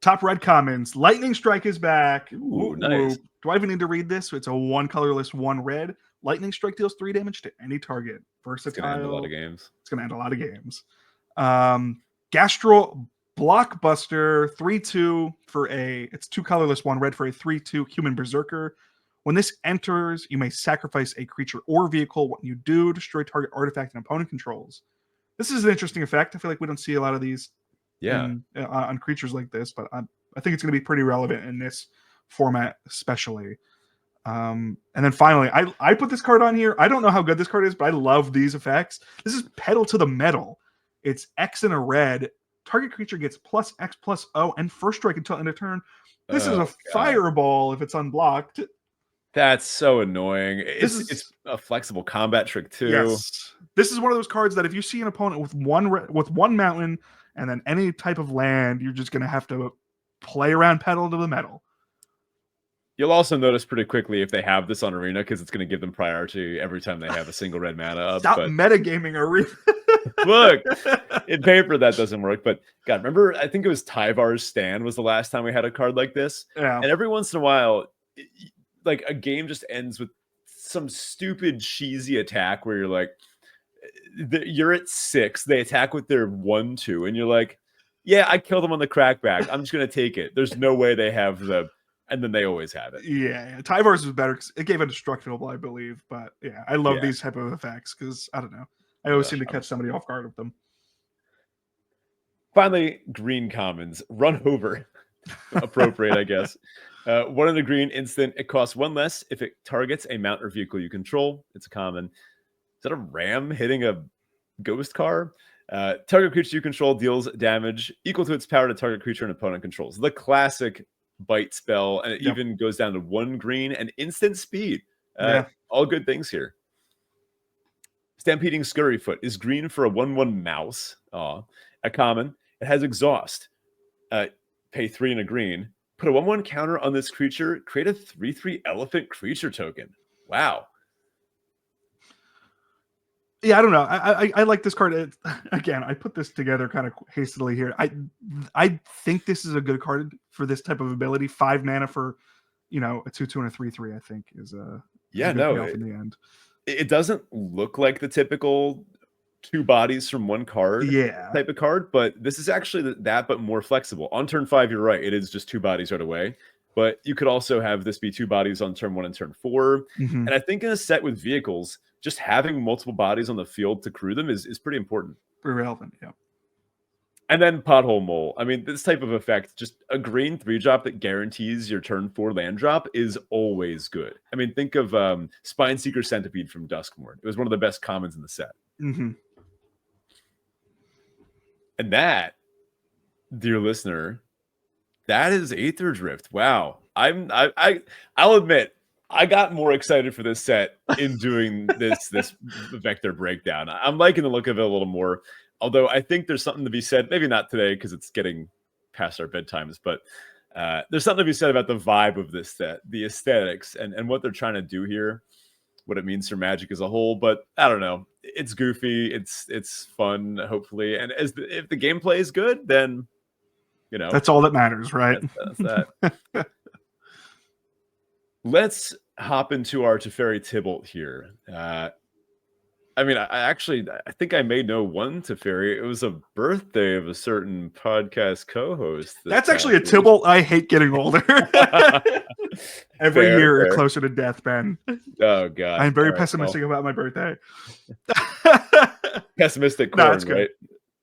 Top red commons. Lightning Strike is back. Ooh, nice. Do I even need to read this? It's a 1 colorless, 1 red. Lightning Strike deals 3 damage to any target. Versatile. It's going to end a lot of games. It's going to end a lot of games. Gastro Blockbuster 3/2 for it's 2 colorless, 1 red for a 3/2 human berserker. When this enters, you may sacrifice a creature or vehicle. What you do, destroy target artifact and opponent controls. This is an interesting effect. I feel like we don't see a lot of these on creatures like this, but I think it's going to be pretty relevant in this format especially. And then finally, I put this card on here. I don't know how good this card is, but I love these effects. This is Pedal to the Metal. It's X and a red. Target creature gets +X/+O and first strike until end of turn. This is a fireball if it's unblocked. That's so annoying. It's a flexible combat trick too. Yes. This is one of those cards that if you see an opponent with one mountain And then any type of land, you're just going to have to play around pedal to the metal. You'll also notice pretty quickly if they have this on Arena, because it's going to give them priority every time they have a single red mana up. Stop metagaming Arena. Look, in paper that doesn't work, but God, remember, I think it was Tyvar's Stand was the last time we had a card like this. Yeah. And every once in a while, like a game just ends with some stupid cheesy attack where you're like, you're at 6, they attack with their 1/2, and you're like, yeah, I killed them on the crackback. I'm just going to take it. There's no way they have the... And then they always have it. Yeah. Tyvar's was better because it gave a destructible, I believe. But yeah, I love these type of effects because, I don't know, I always seem to catch somebody off guard with them. Finally, green commons. Run over. Appropriate, I guess. 1 in the green, instant. It costs 1 less if it targets a mount or vehicle you control. It's a common. Is that a ram hitting a ghost car? Target creature you control deals damage equal to its power to target creature an opponent controls. The classic bite spell, and it even goes down to 1 green and instant speed. All good things here. Stampeding Scurryfoot is green for a 1/1 mouse. A common. It has exhaust. Pay 3 and a green. Put a 1/1 counter on this creature. Create a 3/3 elephant creature token. Wow. Yeah, I don't know. I like this card. Again, I put this together kind of hastily here. I think this is a good card for this type of ability. 5 mana for, a 2/2 and a 3/3. I think is a in the end. It doesn't look like the typical 2 bodies from 1 card type of card, but this is actually that, but more flexible. On turn 5, you're right. It is just 2 bodies right away. But you could also have this be 2 bodies on turn 1 and turn 4. And I think in a set with vehicles, just having multiple bodies on the field to crew them is pretty important. Pretty relevant, yeah. And then Pothole Mole. I mean, this type of effect, just a green 3-drop that guarantees your turn 4 land drop is always good. I mean, think of Spineseeker Centipede from Duskmourn. It was one of the best commons in the set. And that, dear listener, that is Aetherdrift. Wow. I'll admit, I got more excited for this set in doing this vector breakdown. I'm liking the look of it a little more, although I think there's something to be said, maybe not today because it's getting past our bedtimes, but there's something to be said about the vibe of this set, the aesthetics, and what they're trying to do here, what it means for Magic as a whole. But I don't know. It's goofy. It's fun, hopefully. And if the gameplay is good, then, that's all that matters, right? That's that. Let's hop into our Teferi Tibalt here. I mean, I think I may know one Teferi. It was a birthday of a certain podcast co-host. That's actually a Tibalt I hate getting older. Every year, closer to death, Ben. Oh, God. I'm very pessimistic about my birthday. Pessimistic corn, it's good. Right?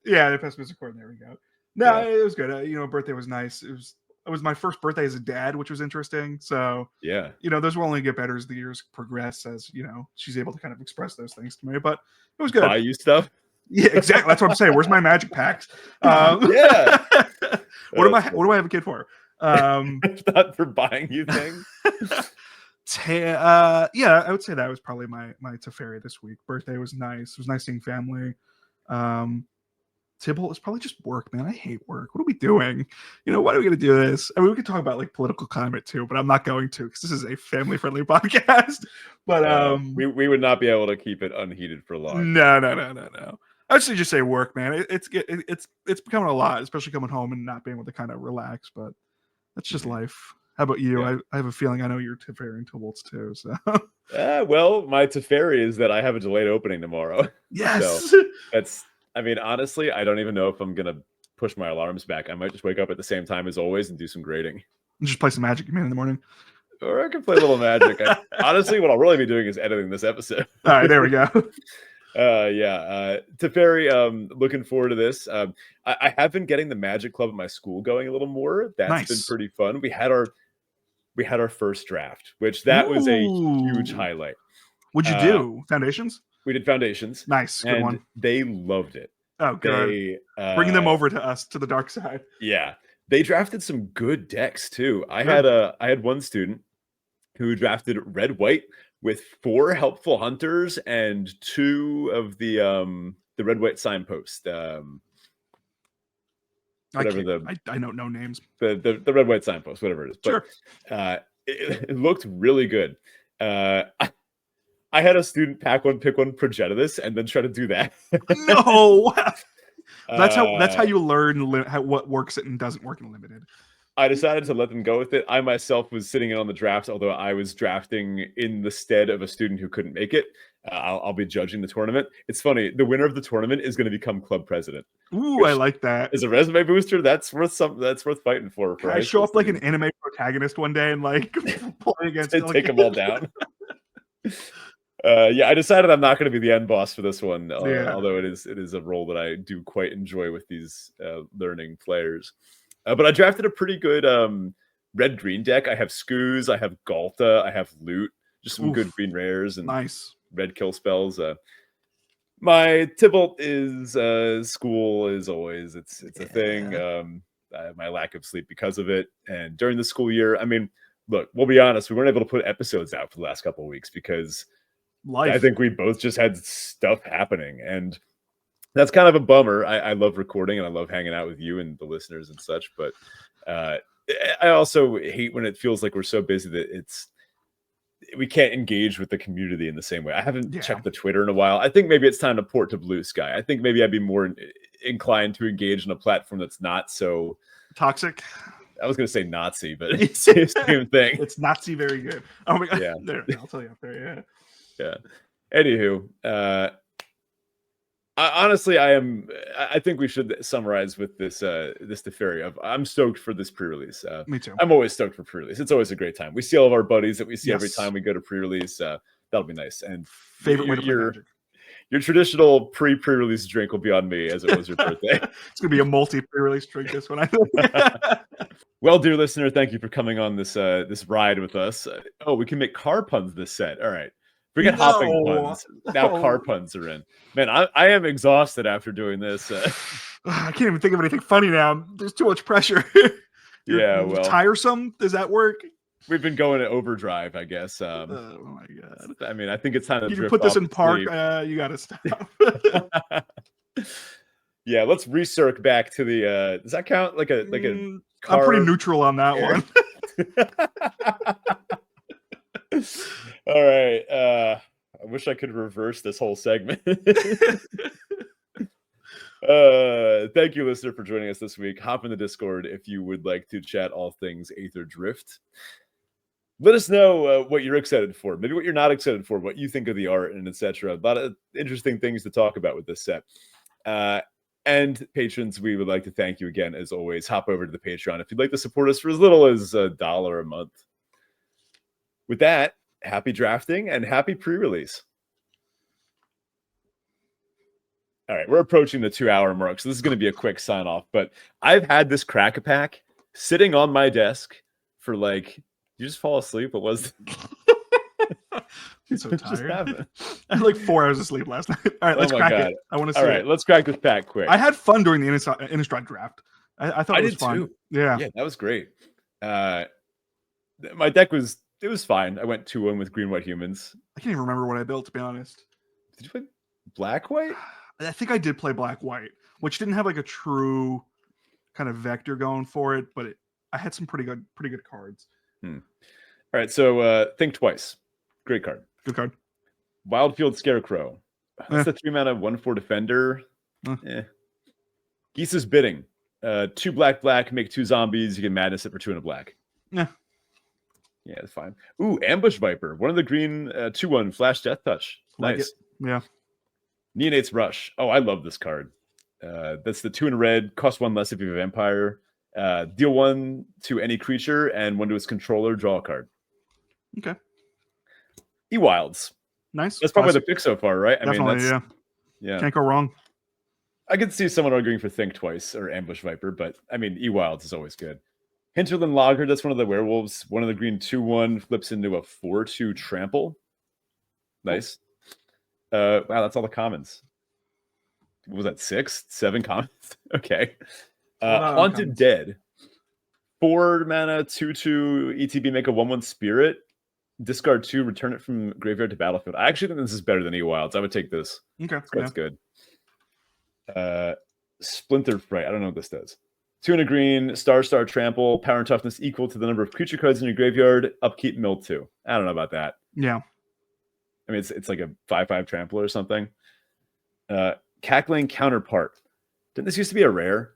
Yeah, the pessimistic corn. There we go. No, it was good. Birthday was nice. It was my first birthday as a dad, which was interesting. So, those will only get better as the years progress, as, she's able to kind of express those things to me. But it was good. Buy you stuff? Yeah, exactly. That's what I'm saying. Where's my magic packs? What do I have a kid for? Not for buying you things. I would say that was probably my Teferi this week. Birthday was nice. It was nice seeing family. Tibalt is probably just work, man. I hate work. What are we doing? Why are we going to do this? I mean, we could talk about like political climate too, but I'm not going to because this is a family-friendly podcast. But we would not be able to keep it unheated for long. No. I would just say work, man. It's becoming a lot, especially coming home and not being able to kind of relax. But that's just life. How about you? I have a feeling I know you're Teferi and Tibalts too. So, well, my Teferi is that I have a delayed opening tomorrow. Yes, so that's. I mean, honestly, I don't even know if I'm going to push my alarms back. I might just wake up at the same time as always and do some grading. Just play some Magic, man, in the morning. Or I can play a little Magic. Honestly, what I'll really be doing is editing this episode. All right, there we go. Teferi, looking forward to this. I have been getting the Magic Club at my school going a little more. That's been pretty fun. We had our first draft, which that was a huge highlight. What'd you do? Foundations? We did Foundations. Nice. Good one. They loved it. Oh, good. Bringing them over to us, to the dark side. Yeah. They drafted some good decks, too. I had one student who drafted red-white with 4 helpful hunters and 2 of the red-white signpost. whatever I don't know names. The red white signpost, whatever it is. But Sure. it looked really good. I had a student pack one, pick one progenitus, and then try to do that. No. That's how you learn what works and doesn't work in limited. I decided to let them go with it. I myself was sitting in on the drafts, although I was drafting in the stead of a student who couldn't make it. I'll be judging the tournament. It's funny. The winner of the tournament is going to become club president. Ooh, I like that. As a resume booster, that's worth fighting for. Can I show up like an anime protagonist one day and like play against take them all down? Yeah, I decided I'm not going to be the end boss for this one, although it is a role that I do quite enjoy with these learning players. But I drafted a pretty good red-green deck. I have Skoos, I have Galta, I have Loot, just some good green rares and nice red kill spells. My Tybalt is school, as always. It's a thing. My lack of sleep because of it. And during the school year, I mean, look, we'll be honest, we weren't able to put episodes out for the last couple of weeks because I think we both just had stuff happening. And that's kind of a bummer. I love recording and I love hanging out with you and the listeners and such. But I also hate when it feels like we're so busy that we can't engage with the community in the same way. I haven't checked the Twitter in a while. I think maybe it's time to port to Blue Sky. I think maybe I'd be more inclined to engage in a platform that's not so toxic. I was going to say Nazi, but it's the same thing. It's Nazi very good. Oh my god. Yeah. There, I'll tell you up there. Yeah. Anywho, honestly, I think we should summarize with this Teferi of I'm stoked for this pre-release. Me too. I'm always stoked for pre-release. It's always a great time. We see all of our buddies that we see every time we go to pre-release. That'll be nice. And favorite way to play Magic. Your traditional pre-release drink will be on me as it was your birthday. It's gonna be a pre-release drink this one. Well, dear listener, thank you for coming on this ride with us. We can make car puns this set. All right. Forget hopping puns. Now car puns are in. Man, I am exhausted after doing this. I can't even think of anything funny now. There's too much pressure. Well, tiresome. Does that work? We've been going to overdrive, I guess. Oh my god! I mean, I think it's time to. You put this in park. You got to stop. Yeah, let's recirc back to the. Does that count like a car? I'm pretty neutral on that one. All right. I wish I could reverse this whole segment. Thank you, listener, for joining us this week. Hop in the Discord if you would like to chat all things Aetherdrift. Let us know what you're excited for, maybe what you're not excited for, what you think of the art, and etc. A lot of interesting things to talk about with this set. And patrons, we would like to thank you again, as always. Hop over to the Patreon if you'd like to support us for as little as $1 a month. With that, happy drafting and happy pre-release. All right, we're approaching the 2-hour mark, so this is going to be a quick sign-off. But I've had this crack-a-pack sitting on my desk for like... You just fall asleep? What was I'm so tired. I had like 4 hours of sleep last night. All right, let's crack it. I want to see. All right, let's crack this pack quick. I had fun during the Innistrad draft. I thought it was fun. Too. Yeah, that was great. My deck was fine. I went 2-1 with green white humans. I can't even remember what I built, to be honest. Did you play black white? I think I did play black white, which didn't have like a true kind of vector going for it, but I had some pretty good cards. All right, so Think Twice. Great card. Good card. Wildfield Scarecrow. That's the 3-mana 1/4 defender. Geese's Bidding. 2 black, make 2 zombies. You can madness it for 2 and a black. Yeah, it's fine. Ooh, Ambush Viper. 1 of the green 2/1 flash death touch. Nice. Yeah. Neonate's Rush. Oh, I love this card. That's the 2 in red, cost 1 less if you have Vampire. Deal 1 to any creature and 1 to its controller, draw a card. Okay. E-Wilds. Nice. That's probably the pick so far, right? Definitely, yeah. Can't go wrong. I could see someone arguing for Think Twice or Ambush Viper, but I mean, E-Wilds is always good. Hinterland Logger, that's one of the werewolves. 1 of the green 2/1 flips into a 4/2 trample. Nice. Wow, that's all the commons. What was that, 6, 7 commons? Okay. Haunted Dead. 4 mana, 2/2 ETB, make a 1/1 spirit. Discard 2, return it from graveyard to battlefield. I actually think this is better than E-Wilds. I would take this. Okay. That's good. Splinter Fright. I don't know what this does. 2 and a green, star trample, power and toughness equal to the number of creature cards in your graveyard. Upkeep mill 2. I don't know about that. Yeah. I mean, it's like a 5/5 trample or something. Cackling Counterpart. Didn't this used to be a rare?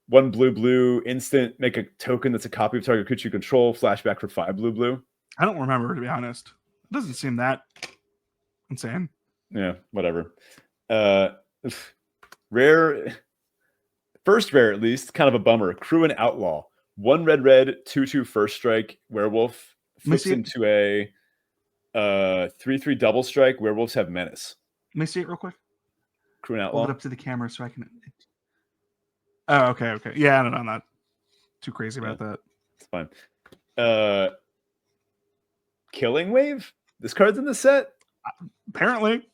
1 blue, instant, make a token that's a copy of target creature you control, flashback for 5 blue. I don't remember, to be honest. It doesn't seem that insane. Yeah, whatever. Rare, first rare at least, kind of a bummer. Crew and Outlaw. 1 red, 2/2 first strike, werewolf. Flips into a 3/3 double strike. Werewolves have menace. Let me see it real quick. Crew and Outlaw. Hold it up to the camera so I can. Oh, okay. Yeah, I don't know. I'm not too crazy about that. It's fine. Killing Wave. This card's in the set. Apparently.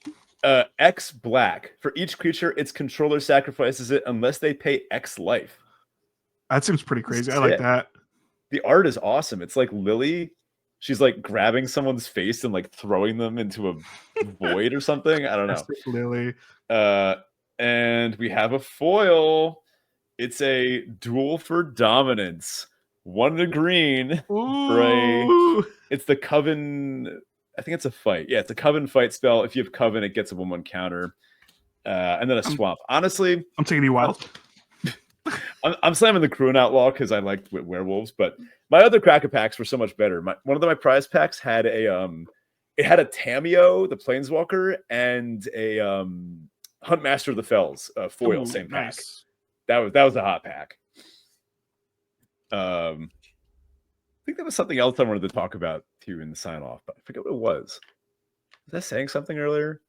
X black. For each creature, its controller sacrifices it unless they pay X life. That seems pretty crazy. I like that. The art is awesome. It's like Lily. She's like grabbing someone's face and like throwing them into a void or something. I don't know. Lily. And we have a foil. It's a Duel for Dominance. 1 and a green. It's the Coven. I think it's a fight. Yeah, it's a Coven fight spell. If you have Coven, it gets a 1/1 counter. And then a swamp. Honestly, I'm taking you wild. I'm slamming the Crew and Outlaw because I liked werewolves, but my other Cracker packs were so much better. One of my prize packs had a Tameo, the Planeswalker, and a Huntmaster of the Fells foil. Same pack. Nice. That was a hot pack. I think there was something else I wanted to talk about too in the sign off, but I forget what it was. Was I saying something earlier?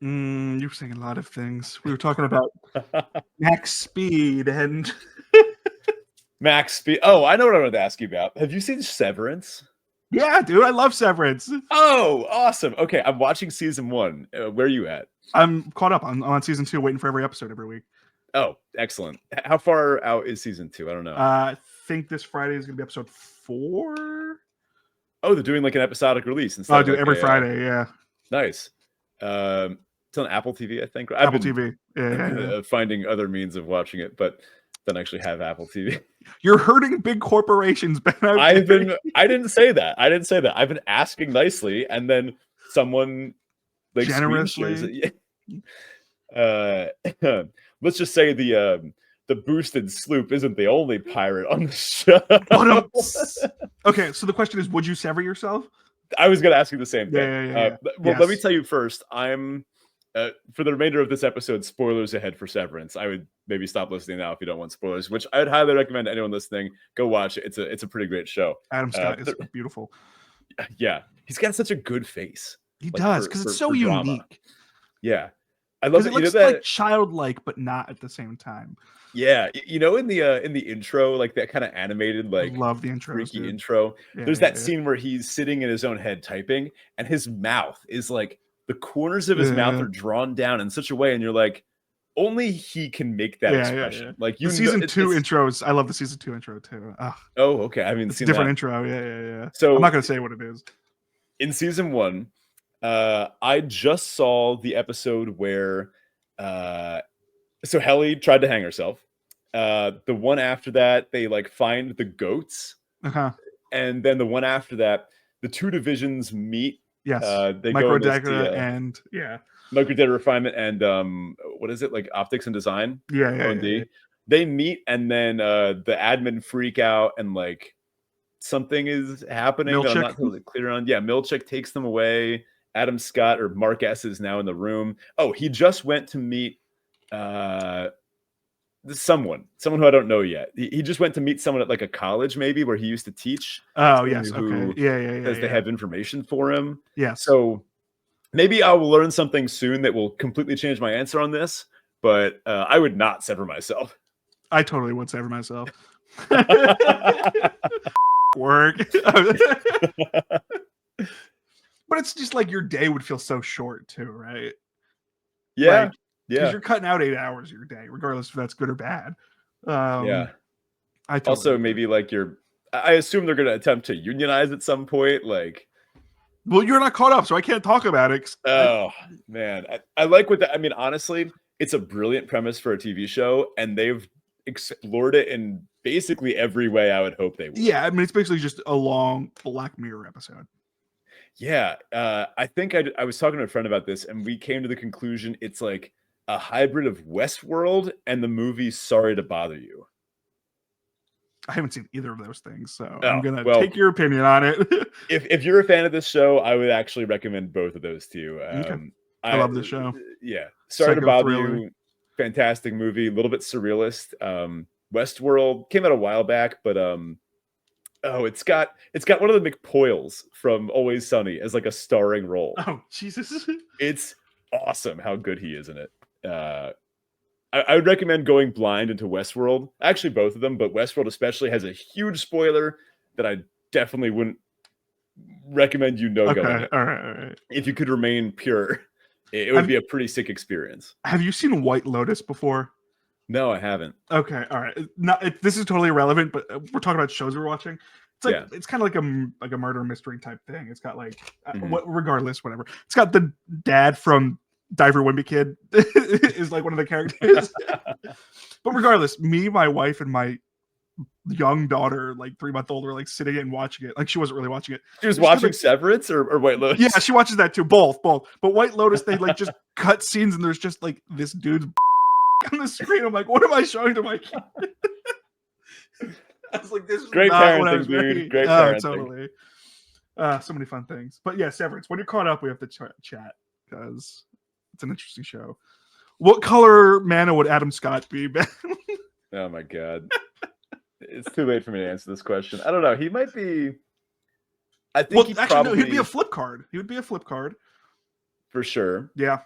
You were saying a lot of things. We were talking about max speed and max speed. Oh, I know what I wanted to ask you about. Have you seen Severance? Yeah, dude, I love Severance. Oh, awesome. Okay, I'm watching season 1. Where are you at? I'm caught up. I'm on season 2, waiting for every episode every week. Oh, excellent. How far out is season 2? I don't know. I think this Friday is going to be episode 4. Oh, they're doing like an episodic release instead. Oh, dude, every Friday, yeah. Nice. It's on Apple TV, I think. Apple TV. Yeah. Finding other means of watching it, but don't actually have Apple TV. You're hurting big corporations, Ben. I didn't say that. I've been asking nicely, and then someone like generously. Let's just say the boosted sloop isn't the only pirate on the show. Okay, so the question is, would you sever yourself? I was going to ask you the same thing. Yeah. Well, let me tell you first. I'm for the remainder of this episode, spoilers ahead for Severance. I would maybe stop listening now if you don't want spoilers, which I would highly recommend anyone listening go watch it. It's a pretty great show. Adam Scott is beautiful. Yeah, he's got such a good face. He does, because it's so unique. Drama. Yeah, I love it. It looks like childlike, but not at the same time. Yeah, in the intro, like that kind of animated, like I love the intro, freaky intro. There's that scene where he's sitting in his own head typing, and his mouth is like the corners of his mouth are drawn down in such a way, and you're like, only he can make that expression. Yeah. Like the season 2 intros, I love the season 2 intro too. Oh, okay. I mean, it's a different intro. Yeah. So I'm not gonna say what it is. In season 1, I just saw the episode where so Helly tried to hang herself. The one after that, they like find the goats. And then the one after that, the 2 divisions meet. Yes. They Microdata and Microdata refinement and what is it, like optics and design? Yeah. They meet, and then the admin freak out, and like something is happening that I'm not totally clear on. Yeah, Milchick takes them away. Adam Scott or Mark S is now in the room. Oh, he just went to meet someone who I don't know yet. He just went to meet someone at like a college, maybe, where he used to teach. Oh, yes. Okay. Yeah. Because they have information for him. Yeah. So maybe I will learn something soon that will completely change my answer on this, but I would not sever myself. I totally would sever myself. Work. But it's just like your day would feel so short too, right? Yeah. Because you're cutting out 8 hours of your day, regardless if that's good or bad. I also maybe like I assume they're going to attempt to unionize at some point. Like, well, you're not caught up, so I can't talk about it. Oh man, I like what that. I mean, honestly, it's a brilliant premise for a TV show, and they've explored it in basically every way I would hope they would. Yeah, I mean, it's basically just a long Black Mirror episode. Yeah, I think I was talking to a friend about this, and we came to the conclusion it's like a hybrid of Westworld and the movie Sorry to Bother You. I haven't seen either of those things, so Oh, I'm gonna well, take your opinion on it. if you're a fan of this show, I would actually recommend both of those to you. Okay. I love this show. Yeah, Sorry to Psycho Bother thriller. You, fantastic movie, a little bit surrealist. Westworld came out a while back, but it's got one of the McPoyles from Always Sunny as like a starring role. Oh, Jesus. It's awesome how good he is in it. I would recommend going blind into Westworld. Actually, both of them, but Westworld especially has a huge spoiler that I definitely wouldn't recommend going. Okay, all right. If you could remain pure, it would be a pretty sick experience. Have you seen White Lotus before? No, I haven't. Okay, all right. This is totally irrelevant, but we're talking about shows we're watching. It's like it's kind of like a murder mystery type thing. It's got like regardless, whatever. It's got the dad from Diver Wimpy Kid is like one of the characters. But regardless, me, my wife, and my young daughter, like 3-month-old, were like sitting and watching it. Like she wasn't really watching it. She was watching Severance or White Lotus. Yeah, she watches that too. Both. But White Lotus, they like just cut scenes and there's just like this dude's on the screen. I'm like, what am I showing to my kid? I was like, this is great not what I was parenting, dude. reading. Great parenting. Totally. So many fun things. But yeah, Severance. When you're caught up, we have to chat because it's an interesting show. What color mana would Adam Scott be, Ben? Oh my god. It's too late for me to answer this question. I don't know. He might be. I think no, he'd be a flip card. He would be a flip card. For sure. Yeah.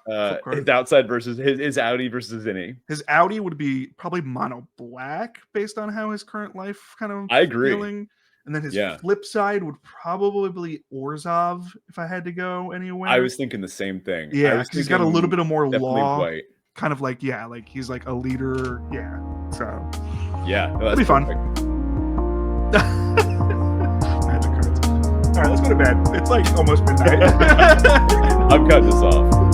His outside versus his Audi versus Innie. His Audi would be probably mono black based on how his current life kind of I agree. feeling. And then his flip side would probably be Orzhov if I had to go anywhere. I was thinking the same thing. Yeah, because he's got a little bit of more law. White. Kind of like, like he's like a leader. Yeah. So yeah, it'll be fun. Magic cards. All right, let's go to bed. It's like almost midnight. I'm cutting this off.